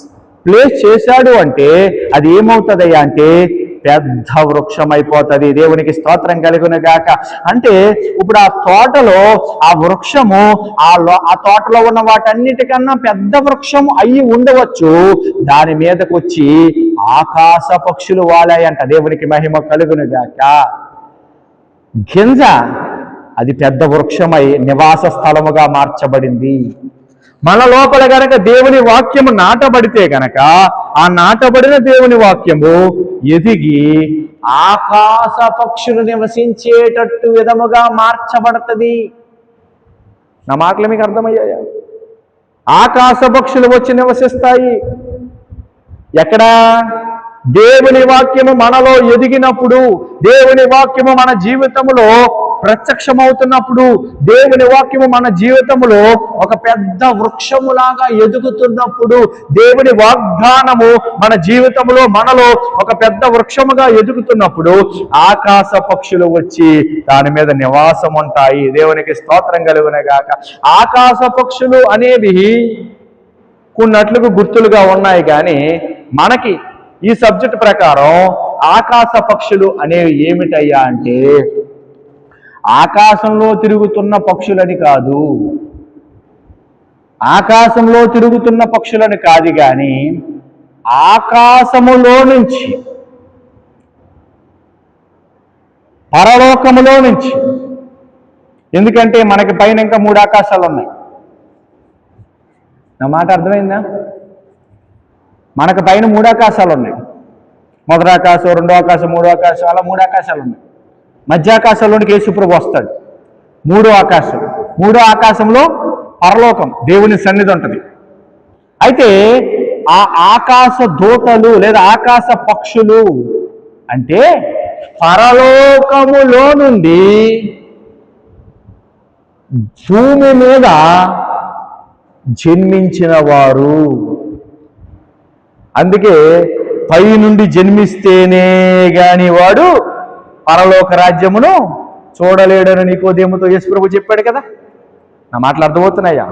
ప్లేస్ చేశాడు అంటే అది ఏమవుతుందయ్యా అంటే పెద్ద వృక్షం అయిపోతుంది. దేవునికి స్తోత్రం కలుగునుగాక. అంటే ఇప్పుడు ఆ తోటలో ఆ వృక్షము ఆ తోటలో ఉన్న వాటన్నిటికన్నా పెద్ద వృక్షం అయ్యి ఉండవచ్చు. దాని మీదకి వచ్చి ఆకాశ పక్షులు వాలాయంట. దేవునికి మహిమ కలుగునుగాక. గింజ అది పెద్ద వృక్షమై నివాస స్థలముగా మార్చబడింది. మన లోపల గనక దేవుని వాక్యము నాటబడితే గనక ఆ నాటబడిన దేవుని వాక్యము ఎదిగి ఆకాశ పక్షులు నివసించేటట్టు విధముగా మార్చబడుతుంది. నా మాటలు మీకు అర్థమయ్యాయా? ఆకాశ పక్షులు వచ్చి నివసిస్తాయి. ఎక్కడ? దేవుని వాక్యము మనలో ఎదిగినప్పుడు, దేవుని వాక్యము మన జీవితంలో ప్రత్యక్షమవుతున్నప్పుడు, దేవుని వాక్యము మన జీవితంలో ఒక పెద్ద వృక్షములాగా ఎదుగుతున్నప్పుడు, దేవుని వాగ్దానము మన జీవితంలో మనలో ఒక పెద్ద వృక్షముగా ఎదుగుతున్నప్పుడు ఆకాశ పక్షులు వచ్చి దాని మీద నివాసం ఉంటాయి. దేవునికి స్తోత్రం కలుగునుగాక. ఆకాశ పక్షులు అనేవి కొన్నట్లుగా గుర్తులుగా ఉన్నాయి, కానీ మనకి ఈ సబ్జెక్ట్ ప్రకారం ఆకాశ పక్షులు అనేవి ఏమిటయ్యా అంటే ఆకాశంలో తిరుగుతున్న పక్షులని కాదు, ఆకాశంలో తిరుగుతున్న పక్షులని కాదు, కానీ ఆకాశములో నుంచి, పరలోకములో నుంచి. ఎందుకంటే మనకి పైన ఇంకా 3 ఆకాశాలు ఉన్నాయి. నా మాట అర్థమైందా? మనకు పైన 3 ఆకాశాలు ఉన్నాయి. మొదటి ఆకాశం, రెండో ఆకాశం, మూడో ఆకాశం, అలా 3 ఆకాశాలు ఉన్నాయి. మధ్యాకాశంలోనికి యేసుప్రభు వస్తాడు. 3వ ఆకాశం, 3వ ఆకాశంలో పరలోకం, దేవుని సన్నిధి ఉంటుంది. అయితే ఆ ఆకాశ దూతలు లేదా ఆకాశ పక్షులు అంటే పరలోకములో నుండి భూమి మీద జన్మించిన వారు. అందుకే పై నుండి జన్మిస్తేనే గాని వాడు పరలోక రాజ్యమును చూడలేడని నికోదేముతో యేసుప్రభు చెప్పాడు కదా. నా మాటలు అర్థమవుతున్నాయా?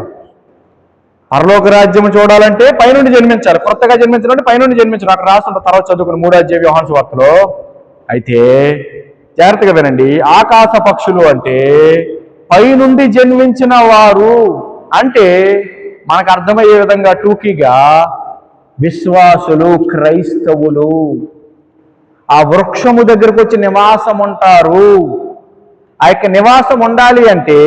పరలోక రాజ్యము చూడాలంటే పైనుండి జన్మించాలి. కొత్తగా జన్మించాలంటే పైనుండి జన్మించాలి. అక్కడ రాస్తుంటారు, తర్వాత చదువుకుని 3వ అధ్యాయం యోహాను సువార్తలో. అయితే జాగ్రత్తగా వినండి, ఆకాశ పక్షులు అంటే పైనుండి జన్మించిన వారు. అంటే మనకు అర్థమయ్యే విధంగా టూకీగా విశ్వాసులు, క్రైస్తవులు ఆ వృక్షము దగ్గరకు వచ్చి నివాసం ఉంటారు. ఆ యొక్క నివాసం ఉండాలి అంటే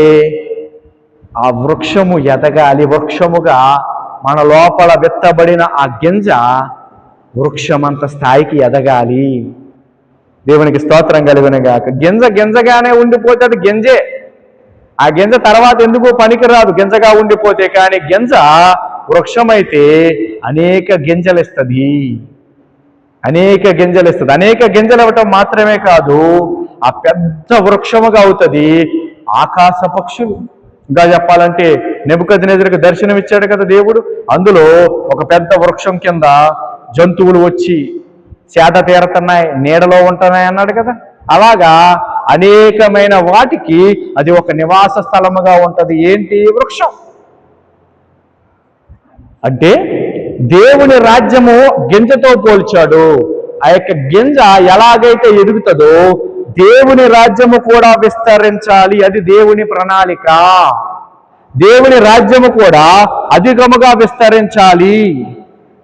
ఆ వృక్షము ఎదగాలి. వృక్షముగా మన లోపల విత్తబడిన ఆ గింజ వృక్షమంత స్థాయికి ఎదగాలి. దేవునికి స్తోత్రం కలుగునుగాక. గింజ గింజగానే ఉండిపోతే అది గింజే. ఆ గింజ తర్వాత ఎందుకు పనికిరాదు గింజగా ఉండిపోతే. కానీ గింజ వృక్షమైతే అనేక గింజలు ఇస్తుంది. అనేక గింజలు ఇస్తుంది. అనేక గింజలు ఇవ్వటం మాత్రమే కాదు, ఆ పెద్ద వృక్షముగా అవుతుంది. ఆకాశ పక్షులు, ఇంకా చెప్పాలంటే నెబుకద్నెజరుకు దర్శనం ఇచ్చాడు కదా దేవుడు. అందులో ఒక పెద్ద వృక్షం కింద జంతువులు వచ్చి సేద తీరుతున్నాయి, నీడలో ఉంటున్నాయి అన్నాడు కదా. అలాగా అనేకమైన వాటికి అది ఒక నివాస స్థలముగా ఉంటది. ఏంటి? వృక్షం. అంటే దేవుని రాజ్యము గింజతో పోల్చాడు. ఆ యొక్క గింజ ఎలాగైతే ఎదుగుతుందో దేవుని రాజ్యము కూడా విస్తరించాలి. అది దేవుని ప్రణాళిక. దేవుని రాజ్యము కూడా అధికముగా విస్తరించాలి.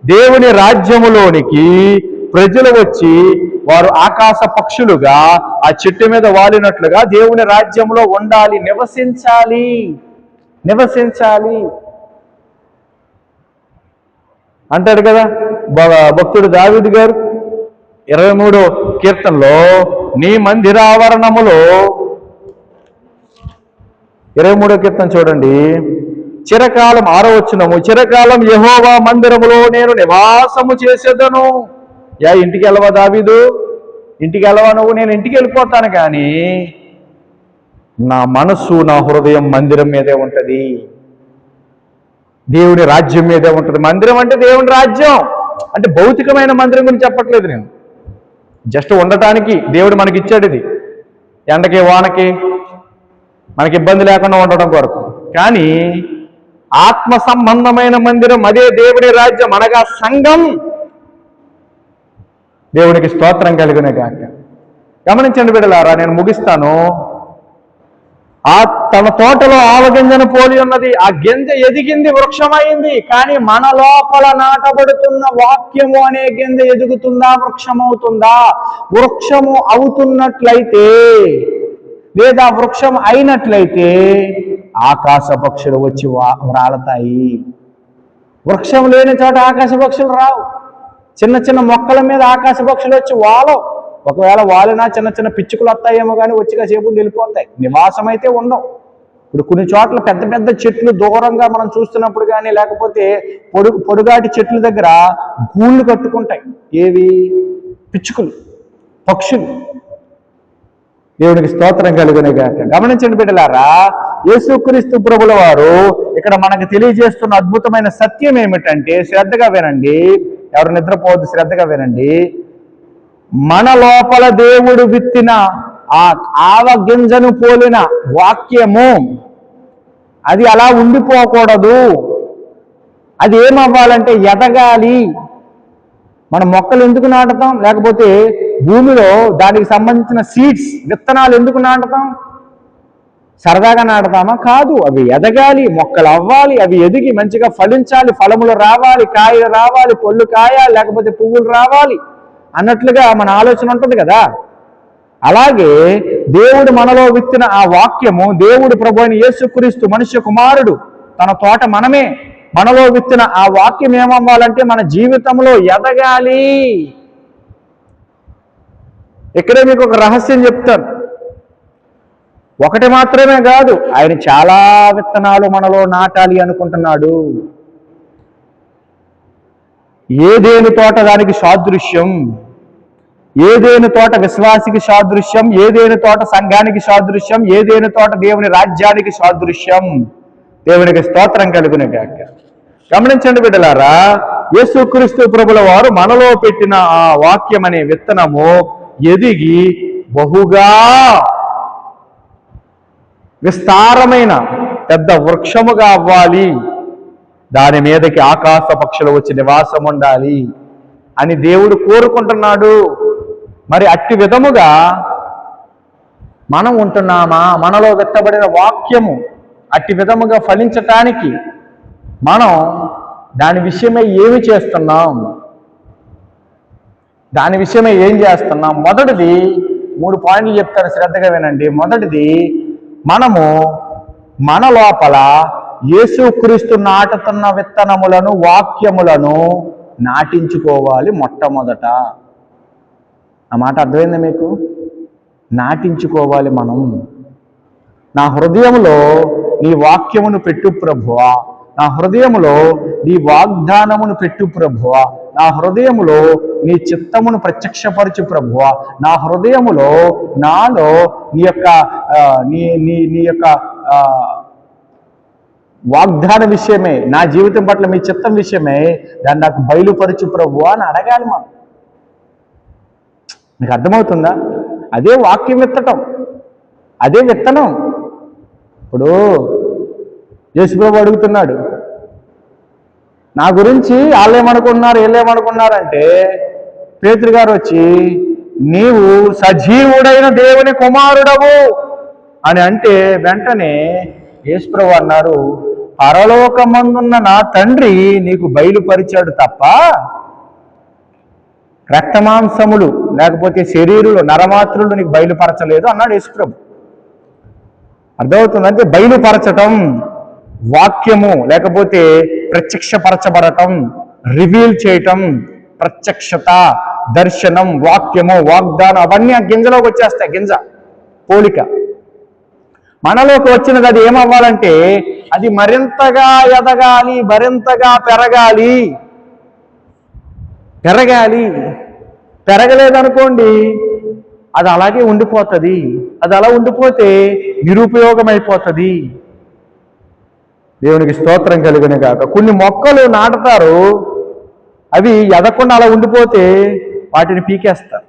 దేవుని రాజ్యములోనికి ప్రజలు వచ్చి వారు ఆకాశ పక్షులుగా ఆ చెట్టు మీద వాలినట్లుగా దేవుని రాజ్యంలో ఉండాలి, నివసించాలి. నివసించాలి అంటాడు కదా భక్తుడు దావీదు గారు 23వ కీర్తనలో, నీ మందిరావరణములో 23వ కీర్తన చూడండి, చిరకాలం 6వ వచనము, చిరకాలం యెహోవా మందిరములో నేను నివాసము చేసేదను. ఇంటికి వెళ్ళవా దావీదు? ఇంటికి వెళ్ళవా నువ్వు? నేను ఇంటికి వెళ్ళిపోతాను, కానీ నా మనస్సు, నా హృదయం మందిరం మీదే ఉంటుంది, దేవుని రాజ్యం మీదే ఉంటుంది. మందిరం అంటే దేవుని రాజ్యం. అంటే భౌతికమైన మందిరం గురించి చెప్పట్లేదు నేను, జస్ట్ ఉండటానికి దేవుడు మనకి ఇచ్చాడు. ఇది ఎండకి వానకి మనకి ఇబ్బంది లేకుండా ఉండటం కొరకు. కానీ ఆత్మ సంబంధమైన మందిరం, అదే దేవుని రాజ్యం, అనగా సంఘం. దేవునికి స్తోత్రం కలుగునే గాక. గమనించండి బిడ్డలారా, నేను ముగిస్తాను. తన తోటలో ఆవగింజను పోలి ఉన్నది. ఆ గింజ ఎదిగింది, వృక్షమైంది. కానీ మన లోపల నాటబడుతున్న వాక్యము అనే గింజ ఎదుగుతుందా, వృక్షమవుతుందా? వృక్షము అవుతున్నట్లయితే, లేదా వృక్షం అయినట్లయితే ఆకాశ పక్షులు వచ్చి వ్రాలతాయి. వృక్షం లేని చోట ఆకాశ పక్షులు రావు. చిన్న చిన్న మొక్కల మీద ఆకాశ పక్షులు వచ్చి వాలవు. ఒకవేళ వాలినా చిన్న చిన్న పిచ్చుకలు వస్తాయేమో కానీ వచ్చి కాసేపు వెళ్ళిపోతాయి. నివాసం అయితే ఉండవు. ఇప్పుడు కొన్ని చోట్ల పెద్ద పెద్ద చెట్లు దూరంగా మనం చూస్తున్నప్పుడు కానీ, లేకపోతే పొడుగాటి చెట్ల దగ్గర గూళ్ళు కట్టుకుంటాయి. ఏవి? పిచ్చుకలు, పక్షులు. దేవునికి స్తోత్రం కలుగునే గాక. గమనించండి బిడ్డలారా, యేసుక్రీస్తు ప్రభుల వారు ఇక్కడ మనకు తెలియజేస్తున్న అద్భుతమైన సత్యం ఏమిటంటే, శ్రద్ధగా వినండి, ఎవరు నిద్రపోవద్దు, శ్రద్ధగా వినండి. మన లోపల దేవుడు విత్తిన ఆ ఆవ గింజను పోలిన వాక్యము అది అలా ఉండిపోకూడదు. అది ఏమవ్వాలంటే ఎదగాలి. మన మొక్కలు ఎందుకు నాటుతాం? లేకపోతే భూమిలో దానికి సంబంధించిన సీడ్స్, విత్తనాలు ఎందుకు నాటుతాం? సరదాగా నాటుతామా? కాదు. అవి ఎదగాలి, మొక్కలు అవ్వాలి, అవి ఎదిగి మంచిగా ఫలించాలి, ఫలములు రావాలి, కాయలు రావాలి, పళ్ళు కాయాలి, లేకపోతే పువ్వులు రావాలి అన్నట్లుగా మన ఆలోచన ఉంటుంది కదా. అలాగే దేవుడు మనలో విత్తిన ఆ వాక్యము, దేవుడు ప్రభు అయిన యేసుక్రీస్తు మనుష్య కుమారుడు, తన తోట మనమే, మనలో విత్తిన ఆ వాక్యం ఏమవ్వాలంటే మన జీవితంలో ఎదగాలి. ఇక్కడే మీకు ఒక రహస్యం చెప్తాను. ఒకటి మాత్రమే కాదు, ఆయన చాలా విత్తనాలు మనలో నాటాలి అనుకుంటున్నాడు. ఏదేని తోట దానికి సాదృశ్యం. ఏదేని తోట విశ్వాసికి సాదృశ్యం, ఏదేని తోట సంఘానికి సాదృశ్యం, ఏదేని తోట దేవుని రాజ్యానికి సాదృశ్యం. దేవునికి స్తోత్రం కలుగును గాక. గమనించండి బిడ్డలారా, యేసుక్రీస్తు ప్రభుల వారు మనలో పెట్టిన ఆ వాక్యం అనే విత్తనము ఎదిగి బహుగా విస్తారమైన పెద్ద వృక్షముగా అవ్వాలి, దాని మీదకి ఆకాశ పక్షులు వచ్చి నివాసం ఉండాలి అని దేవుడు కోరుకుంటున్నాడు. మరి అట్టి విధముగా మనం ఉంటున్నామా? మనలో విత్తబడిన వాక్యము అట్టి విధముగా ఫలించటానికి మనం దాని విషయమై ఏమి చేస్తున్నాం? దాని విషయమై ఏం చేస్తున్నాం? మొదటిది 3 పాయింట్లు చెప్తాను, శ్రద్ధగా వినండి. మొదటిది, మనము మన లోపల యేసుక్రీస్తు నాటుతున్న విత్తనములను, వాక్యములను నాటించుకోవాలి మొట్టమొదట. ఆ మాట అర్థమైందా మీకు? నాటించుకోవాలి మనం. నా హృదయంలో నీ వాక్యమును పెట్టు ప్రభువా, నా హృదయములో నీ వాగ్దానమును పెట్టు ప్రభువా, నా హృదయములో నీ చిత్తమును ప్రత్యక్షపరచు ప్రభువా, నా హృదయములో నాలో నీ యొక్క నీ యొక్క వాగ్దాన విషయమే, నా జీవితం పట్ల మీ చిత్తం విషయమే దాన్ని నాకు బయలుపరచు ప్రభువా అని అడగాలి మనం. మీకు అర్థమవుతుందా? అదే వాక్యం విత్తటం, అదే విత్తనం. ఇప్పుడు యేసుప్రభు అడుగుతున్నాడు, నా గురించి వాళ్ళేమనుకున్నారు వీళ్ళేమనుకున్నారంటే, పేతురు గారు వచ్చి నీవు సజీవుడైన దేవుని కుమారుడవు అని అంటే వెంటనే యేసుప్రభు అన్నారు, పరలోకమందున్న నా తండ్రి నీకు బయలుపరిచాడు తప్ప రక్తమాంసములు లేకపోతే శరీరులు నరమాత్రులు నీకు బయలుపరచలేదు అన్నాడు యేసుప్రభు. అర్థమవుతుంది? అంటే బయలుపరచటం, వాక్యము లేకపోతే ప్రత్యక్షపరచబడటం, రివీల్ చేయటం, ప్రత్యక్షత, దర్శనం, వాక్యము, వాగ్దానం అవన్నీ ఆ గింజలోకి వచ్చేస్తాయి. గింజ పోలిక మనలోకి వచ్చినది అది ఏమవ్వాలంటే అది మరింతగా ఎదగాలి, మరింతగా పెరగాలి. పెరగలేదనుకోండి అది అలాగే ఉండిపోతుంది. అది అలా ఉండిపోతే నిరుపయోగమైపోతుంది. దేవునికి స్తోత్రం కలుగును గాక. కొన్ని మొక్కలు నాటుతారు, అవి ఎదగకుండా అలా ఉండిపోతే వాటిని పీకేస్తారు.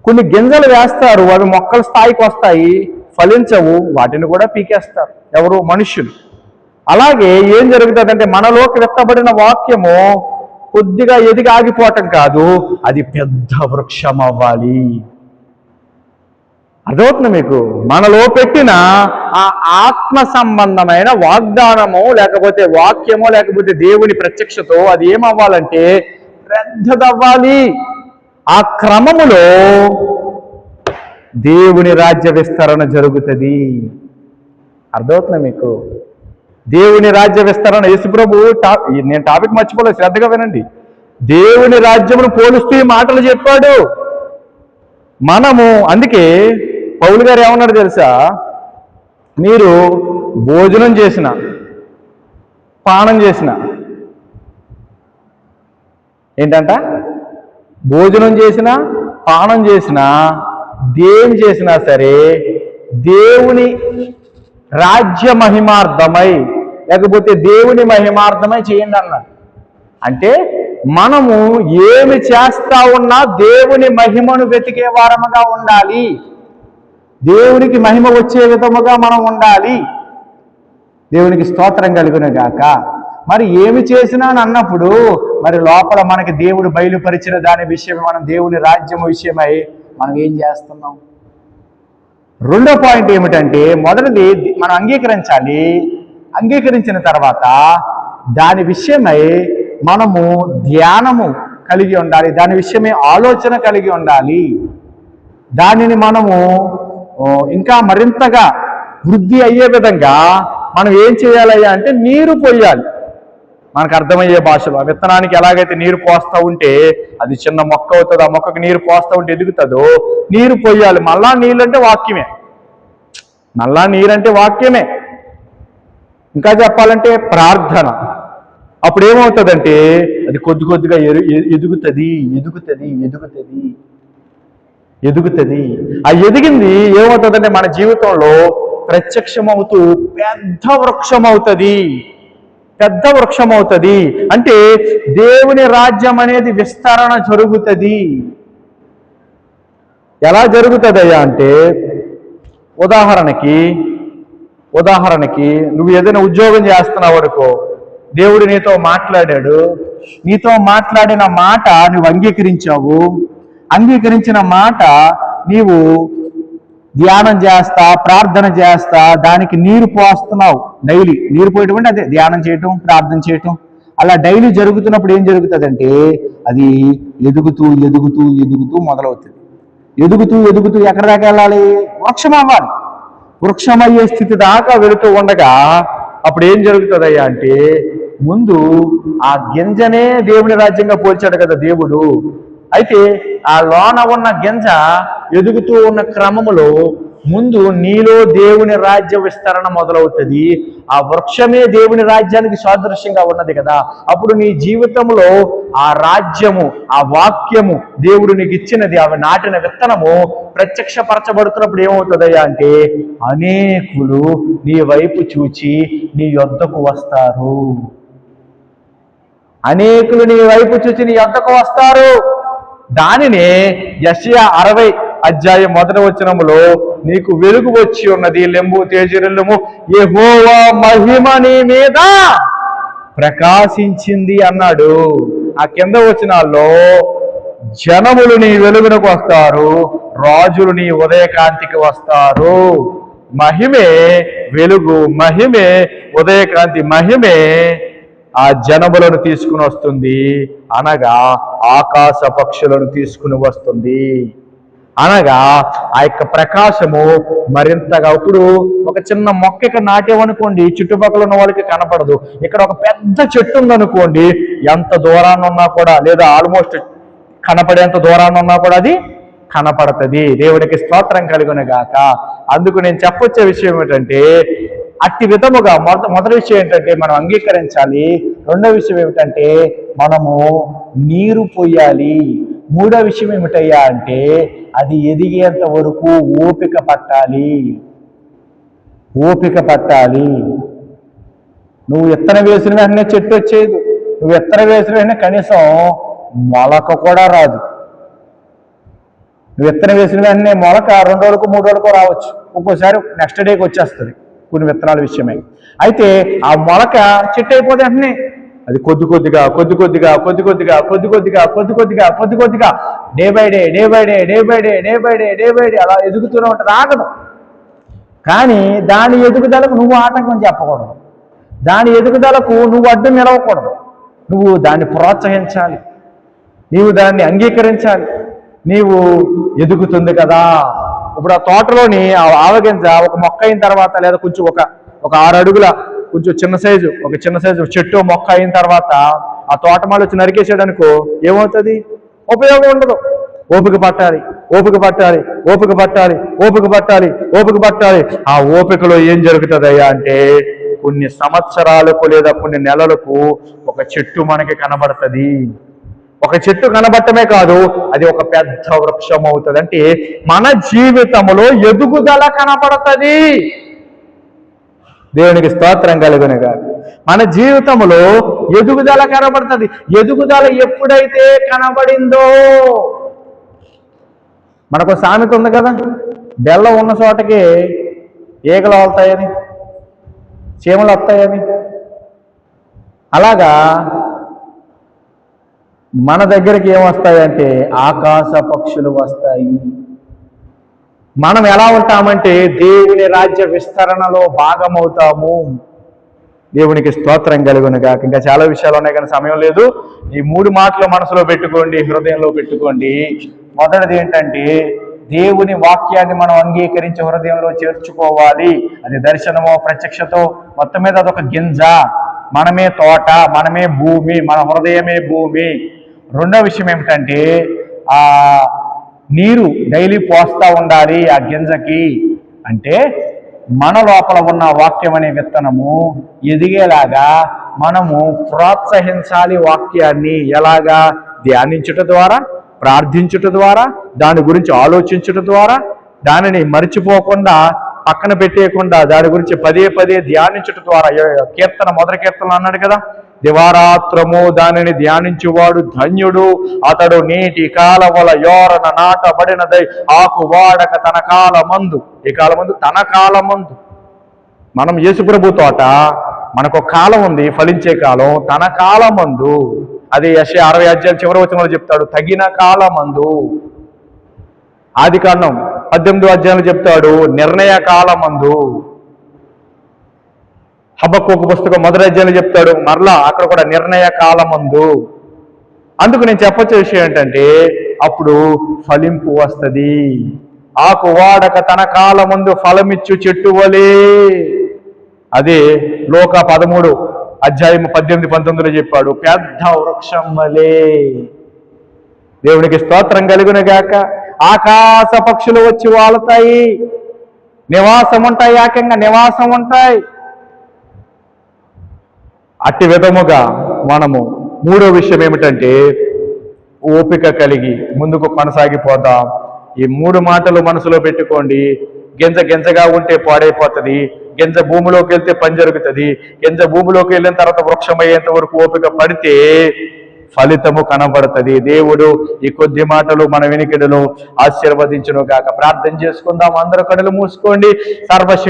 కొన్ని గింజలు వేస్తారు, అవి మొక్కల స్థాయికి వస్తాయి, ఫలించవు, వాటిని కూడా పీకేస్తారు. ఎవరు? మనుష్యులు. అలాగే ఏం జరుగుతుందంటే మనలోకి విత్తబడిన వాక్యము కొద్దిగా ఎదిగి ఆగిపోవటం కాదు, అది పెద్ద వృక్షం అవ్వాలి. అర్థమవుతుంది మీకు? మనలో పెట్టిన ఆ ఆత్మ సంబంధమైన వాగ్దానము లేకపోతే వాక్యమో లేకపోతే దేవుని ప్రత్యక్షతో అది ఏమవ్వాలంటే పెద్దదవ్వాలి. ఆ క్రమములో దేవుని రాజ్య విస్తరణ జరుగుతుంది. అర్థమవుతుంది మీకు? దేవుని రాజ్య విస్తరణ. యేసుప్రభు నేను టాపిక్ మర్చిపోలేదు, శ్రద్ధగా వినండి. దేవుని రాజ్యమును పోలుస్తూ ఈ మాటలు చెప్పాడు. మనము అందుకే పౌలు గారు ఏమన్నాడు తెలుసా? మీరు భోజనం చేసిన, పానం చేసిన, ఏంటంట? భోజనం చేసిన, పానం చేసిన, దేం చేసినా సరే దేవుని రాజ్య మహిమార్థమై లేకపోతే దేవుని మహిమార్థమై చేయండి అన్నాడు. అంటే మనము ఏమి చేస్తా ఉన్నా దేవుని మహిమను వెతికే వారముగా ఉండాలి. దేవునికి మహిమ వచ్చే విధముగా మనం ఉండాలి. దేవునికి స్తోత్రం కలుగును గాక. మరి ఏమి చేసినా అన్నప్పుడు మరి లోపల మనకి దేవుడు బయలుపరిచిన దాని విషయమై మనం దేవుని రాజ్యం విషయమై మనం ఏం చేస్తున్నాం? రెండో పాయింట్ ఏమిటంటే, మొదటిది మనం అంగీకరించాలి. అంగీకరించిన తర్వాత దాని విషయమై మనము ధ్యానము కలిగి ఉండాలి, దాని విషయమై ఆలోచన కలిగి ఉండాలి. దానిని మనము ఇంకా మరింతగా వృద్ధి అయ్యే విధంగా మనం ఏం చేయాలయ్యా అంటే నీరు పోయాలి. మనకు అర్థమయ్యే భాషలో విత్తనానికి ఎలాగైతే నీరు పోస్తూ ఉంటే అది చిన్న మొక్క అవుతుంది, ఆ మొక్కకి నీరు పోస్తూ ఉంటే ఎదుగుతుందో నీరు పోయాలి. మళ్ళా నీళ్ళు అంటే వాక్యమే, మళ్ళా నీరంటే వాక్యమే. ఇంకా చెప్పాలంటే ప్రార్థన. అప్పుడు ఏమవుతుందంటే అది కొద్ది కొద్దిగా ఎదుగుతుంది. ఎదుగుతుంది. ఆ ఎదిగింది ఏమవుతుందంటే మన జీవితంలో ప్రత్యక్షమవుతూ పెద్ద వృక్షం అవుతుంది. పెద్ద వృక్షం అవుతుంది అంటే దేవుని రాజ్యం అనేది విస్తరణ జరుగుతుంది. ఎలా జరుగుతుందయ్యా అంటే ఉదాహరణకి నువ్వు ఏదైనా ఉద్యోగం చేస్తున్నావు అనుకో, దేవుడు నీతో మాట్లాడాడు, నీతో మాట్లాడిన మాట నువ్వు అంగీకరించావు, అంగీకరించిన మాట నీవు ధ్యానం చేస్తా, ప్రార్థన చేస్తా, దానికి నీరు పోస్తున్నావు. డైలీ నీరు పోయటం అంటే అదే ధ్యానం చేయటం, ప్రార్థన చేయటం. అలా డైలీ జరుగుతున్నప్పుడు ఏం జరుగుతుందంటే అది ఎదుగుతూ ఎదుగుతూ ఎదుగుతూ మొదలవుతుంది. ఎదుగుతూ ఎదుగుతూ ఎక్కడి దాకా వెళ్ళాలి? వృక్షం అవ్వాలి. వృక్షమయ్యే స్థితి దాకా వెళుతూ ఉండగా అప్పుడు ఏం జరుగుతుందయ్యా అంటే ముందు ఆ గింజనే దేవుని రాజ్యంగా పోల్చాడు కదా దేవుడు. అయితే ఆ లోన ఉన్న గింజ ఎదుగుతూ ఉన్న క్రమములో ముందు నీలో దేవుని రాజ్య విస్తరణ మొదలవుతుంది. ఆ వృక్షమే దేవుని రాజ్యానికి సాదృశ్యంగా ఉన్నది కదా. అప్పుడు నీ జీవితంలో ఆ రాజ్యము, ఆ వాక్యము, దేవుడు నీకు ఇచ్చినది, అవి నాటిన విత్తనము ప్రత్యక్షపరచబడుతున్నప్పుడు ఏమవుతుందయ్యా అంటే అనేకులు నీ వైపు చూచి నీ యొద్దకు వస్తారు. అనేకులు నీ వైపు చూచి నీ యొద్దకు వస్తారు. దానినే యెషయా 60 అధ్యాయం 1వ వచనములో నీకు వెలుగు వచ్చి ఉన్నది, లెంబు తేజరిల్లుము, యెహోవా మహిమ నీ మీద ప్రకాశించింది అన్నాడు. ఆ కింద వచనాల్లో జనములు నీ వెలుగునకు వస్తారు, రాజులు నీ ఉదయకాంతికి వస్తారు. మహిమే వెలుగు, మహిమే ఉదయకాంతి, మహిమే ఆ జనములను తీసుకుని వస్తుంది, అనగా ఆకాశ పక్షులను తీసుకుని వస్తుంది. అనగా ఆ యొక్క ప్రకాశము మరింతగా, ఇప్పుడు ఒక చిన్న మొక్క ఇక్కడ నాటేమనుకోండి, చుట్టుపక్కల ఉన్న వాళ్ళకి కనపడదు. ఇక్కడ ఒక పెద్ద చెట్టు ఉందనుకోండి, ఎంత దూరాన్ని ఉన్నా కూడా, లేదా ఆల్మోస్ట్ కనపడేంత దూరాన్ని ఉన్నా కూడా అది కనపడుతుంది. దేవుడికి స్తోత్రం కలుగును గాక. అందుకు నేను చెప్పొచ్చే విషయం ఏంటంటే అట్టి విధముగా మొదటి విషయం ఏంటంటే మనం అంగీకరించాలి. రెండో విషయం ఏమిటంటే మనము నీరు పోయాలి. మూడో విషయం ఏమిటయ్యా అంటే అది ఎదిగేంత వరకు ఓపిక పట్టాలి. ఓపిక పట్టాలి. నువ్వు విత్తనం వేసిన వెంటనే చెట్టు వచ్చేది. నువ్వు విత్తనం వేసిన వెంటనే కనీసం మొలక కూడా రాదు. నువ్వు విత్తనం వేసిన వెంటనే మొలక 2 రోజులకు 3 రోజులకు రావచ్చు, ఒక్కోసారి నెక్స్ట్ డేకి వచ్చేస్తుంది కొన్ని విత్తనాల విషయమై. అయితే ఆ మొలక చెట్టు అయిపోతే వెంటనే అది కొద్ది కొద్దిగా డే బై డే అలా ఎదుగుతూనే ఉంటుంది, ఆగదు. కానీ దాని ఎదుగుదలకు నువ్వు ఆటంకం చెప్పకూడదు, దాని ఎదుగుదలకు నువ్వు అడ్డు నిలవకూడదు. నువ్వు దాన్ని ప్రోత్సహించాలి, నీవు దాన్ని అంగీకరించాలి. నీవు ఎదుగుతుంది కదా. ఇప్పుడు ఆ తోటలోని ఆవగింజ ఒక మొక్క అయిన తర్వాత, లేదా కొంచెం ఒక 6 అడుగుల కొంచెం చిన్న సైజు చెట్టు మొక్క అయిన తర్వాత ఆ తోటమాలు వచ్చి నరికేసాడు అనుకో, ఏమవుతుంది? ఉపయోగం ఉండదు. ఓపిక పట్టాలి. ఆ ఓపికలో ఏం జరుగుతుందయ్యా అంటే కొన్ని సంవత్సరాలకు లేదా కొన్ని నెలలకు ఒక చెట్టు మనకి కనబడుతుంది. ఒక చెట్టు కనబడటమే కాదు, అది ఒక పెద్ద వృక్షం అవుతుంది. అంటే మన జీవితంలో ఎదుగుదల కనబడుతుంది. దేవునికి స్తోత్రం కలుగునుగా. మన జీవితంలో ఎదుగుదల కనబడుతుంది. ఎదుగుదల ఎప్పుడైతే కనబడిందో, మనకు సామెత ఉంది కదా, బెల్లం ఉన్న చోటకి ఈగలు వస్తాయని, చీమలు వస్తాయని. అలాగా మన దగ్గరికి ఏమొస్తాయంటే ఆకాశ పక్షులు వస్తాయి. మనం ఎలా ఉంటామంటే దేవుని రాజ్య విస్తరణలో భాగమవుతాము. దేవునికి స్తోత్రం కలుగునుగా. ఇంకా చాలా విషయాలు ఉన్నాయి కానీ సమయం లేదు. ఈ 3 మాటలు మనసులో పెట్టుకోండి, హృదయంలో పెట్టుకోండి. మొదటిది ఏంటంటే దేవుని వాక్యాన్ని మనం అంగీకరించి హృదయంలో చేర్చుకోవాలి. అది దర్శనమో ప్రత్యక్షతో, మొత్తం మీద అదొక గింజ. మనమే తోట, మనమే భూమి, మన హృదయమే భూమి. రెండో విషయం ఏమిటంటే ఆ నీరు డైలీ పోస్తూ ఉండాలి ఆ గింజకి. అంటే మన లోపల ఉన్న వాక్యం అనే విత్తనము ఎదిగేలాగా మనము ప్రోత్సహించాలి వాక్యాన్ని. ఎలాగా? ధ్యానించుట ద్వారా, ప్రార్థించుట ద్వారా, దాని గురించి ఆలోచించుట ద్వారా, దానిని మర్చిపోకుండా పక్కన పెట్టేయకుండా దాని గురించి పదే పదే ధ్యానించుట ద్వారా, కీర్తన మొదటి కీర్తనలో అన్నాడు కదా, దివారాత్రము దానిని ధ్యానించువాడు ధన్యుడు, అతడు నీటి కాలవల యోరన నాటబడినదై ఆకు వాడక తన కాలమందు, ఈ కాలమందు తన కాలమందు. మనం యేసుప్రభు తోట, మనకు కాలం ఉంది, ఫలించే కాలం, తన కాలమందు. అది యెషయా 60 చివరి వచనంలో చెప్తాడు, తగిన కాలమందు. ఆదికాండం 18 చెప్తాడు, నిర్ణయ కాలమందు. హబక్కూకు పుస్తకం 1 చెప్తాడు, మరలా అక్కడ కూడా నిర్ణయ కాలమందు. అందుకు నేను చెప్పొచ్చే విషయం ఏంటంటే, అప్పుడు ఫలింపు వస్తుంది. ఆకు వాడక తన కాలమందు ఫలమిచ్చు చెట్టు వలే. అదే లోక 13:18-19 చెప్పాడు, పెద్ద వృక్షం వలే. దేవునికి స్తోత్రం కలుగును గాక. ఆకాశ పక్షులు వచ్చి వాళ్తాయి, నివాసం ఉంటాయి, ఏకంగా నివాసం ఉంటాయి. అట్టి విధముగా మనము మూడో విషయం ఏమిటంటే, ఓపిక కలిగి ముందుకు కొనసాగిపోదాం. ఈ 3 మాటలు మనసులో పెట్టుకోండి. గింజ గింజగా ఉంటే పాడైపోతుంది, గింజ భూమిలోకి వెళ్తే పని జరుగుతుంది, గింజ భూమిలోకి వెళ్ళిన తర్వాత వృక్షం అయ్యేంత వరకు ఓపిక పడితే ఫలితము కనబడుతుంది. దేవుడు ఈ కొద్ది మాటలు మన వినికిడిలో ఆశీర్వదించును గాక. ప్రార్థన చేసుకుందాం. అందరూ కనులు మూసుకోండి. సర్వశక్తి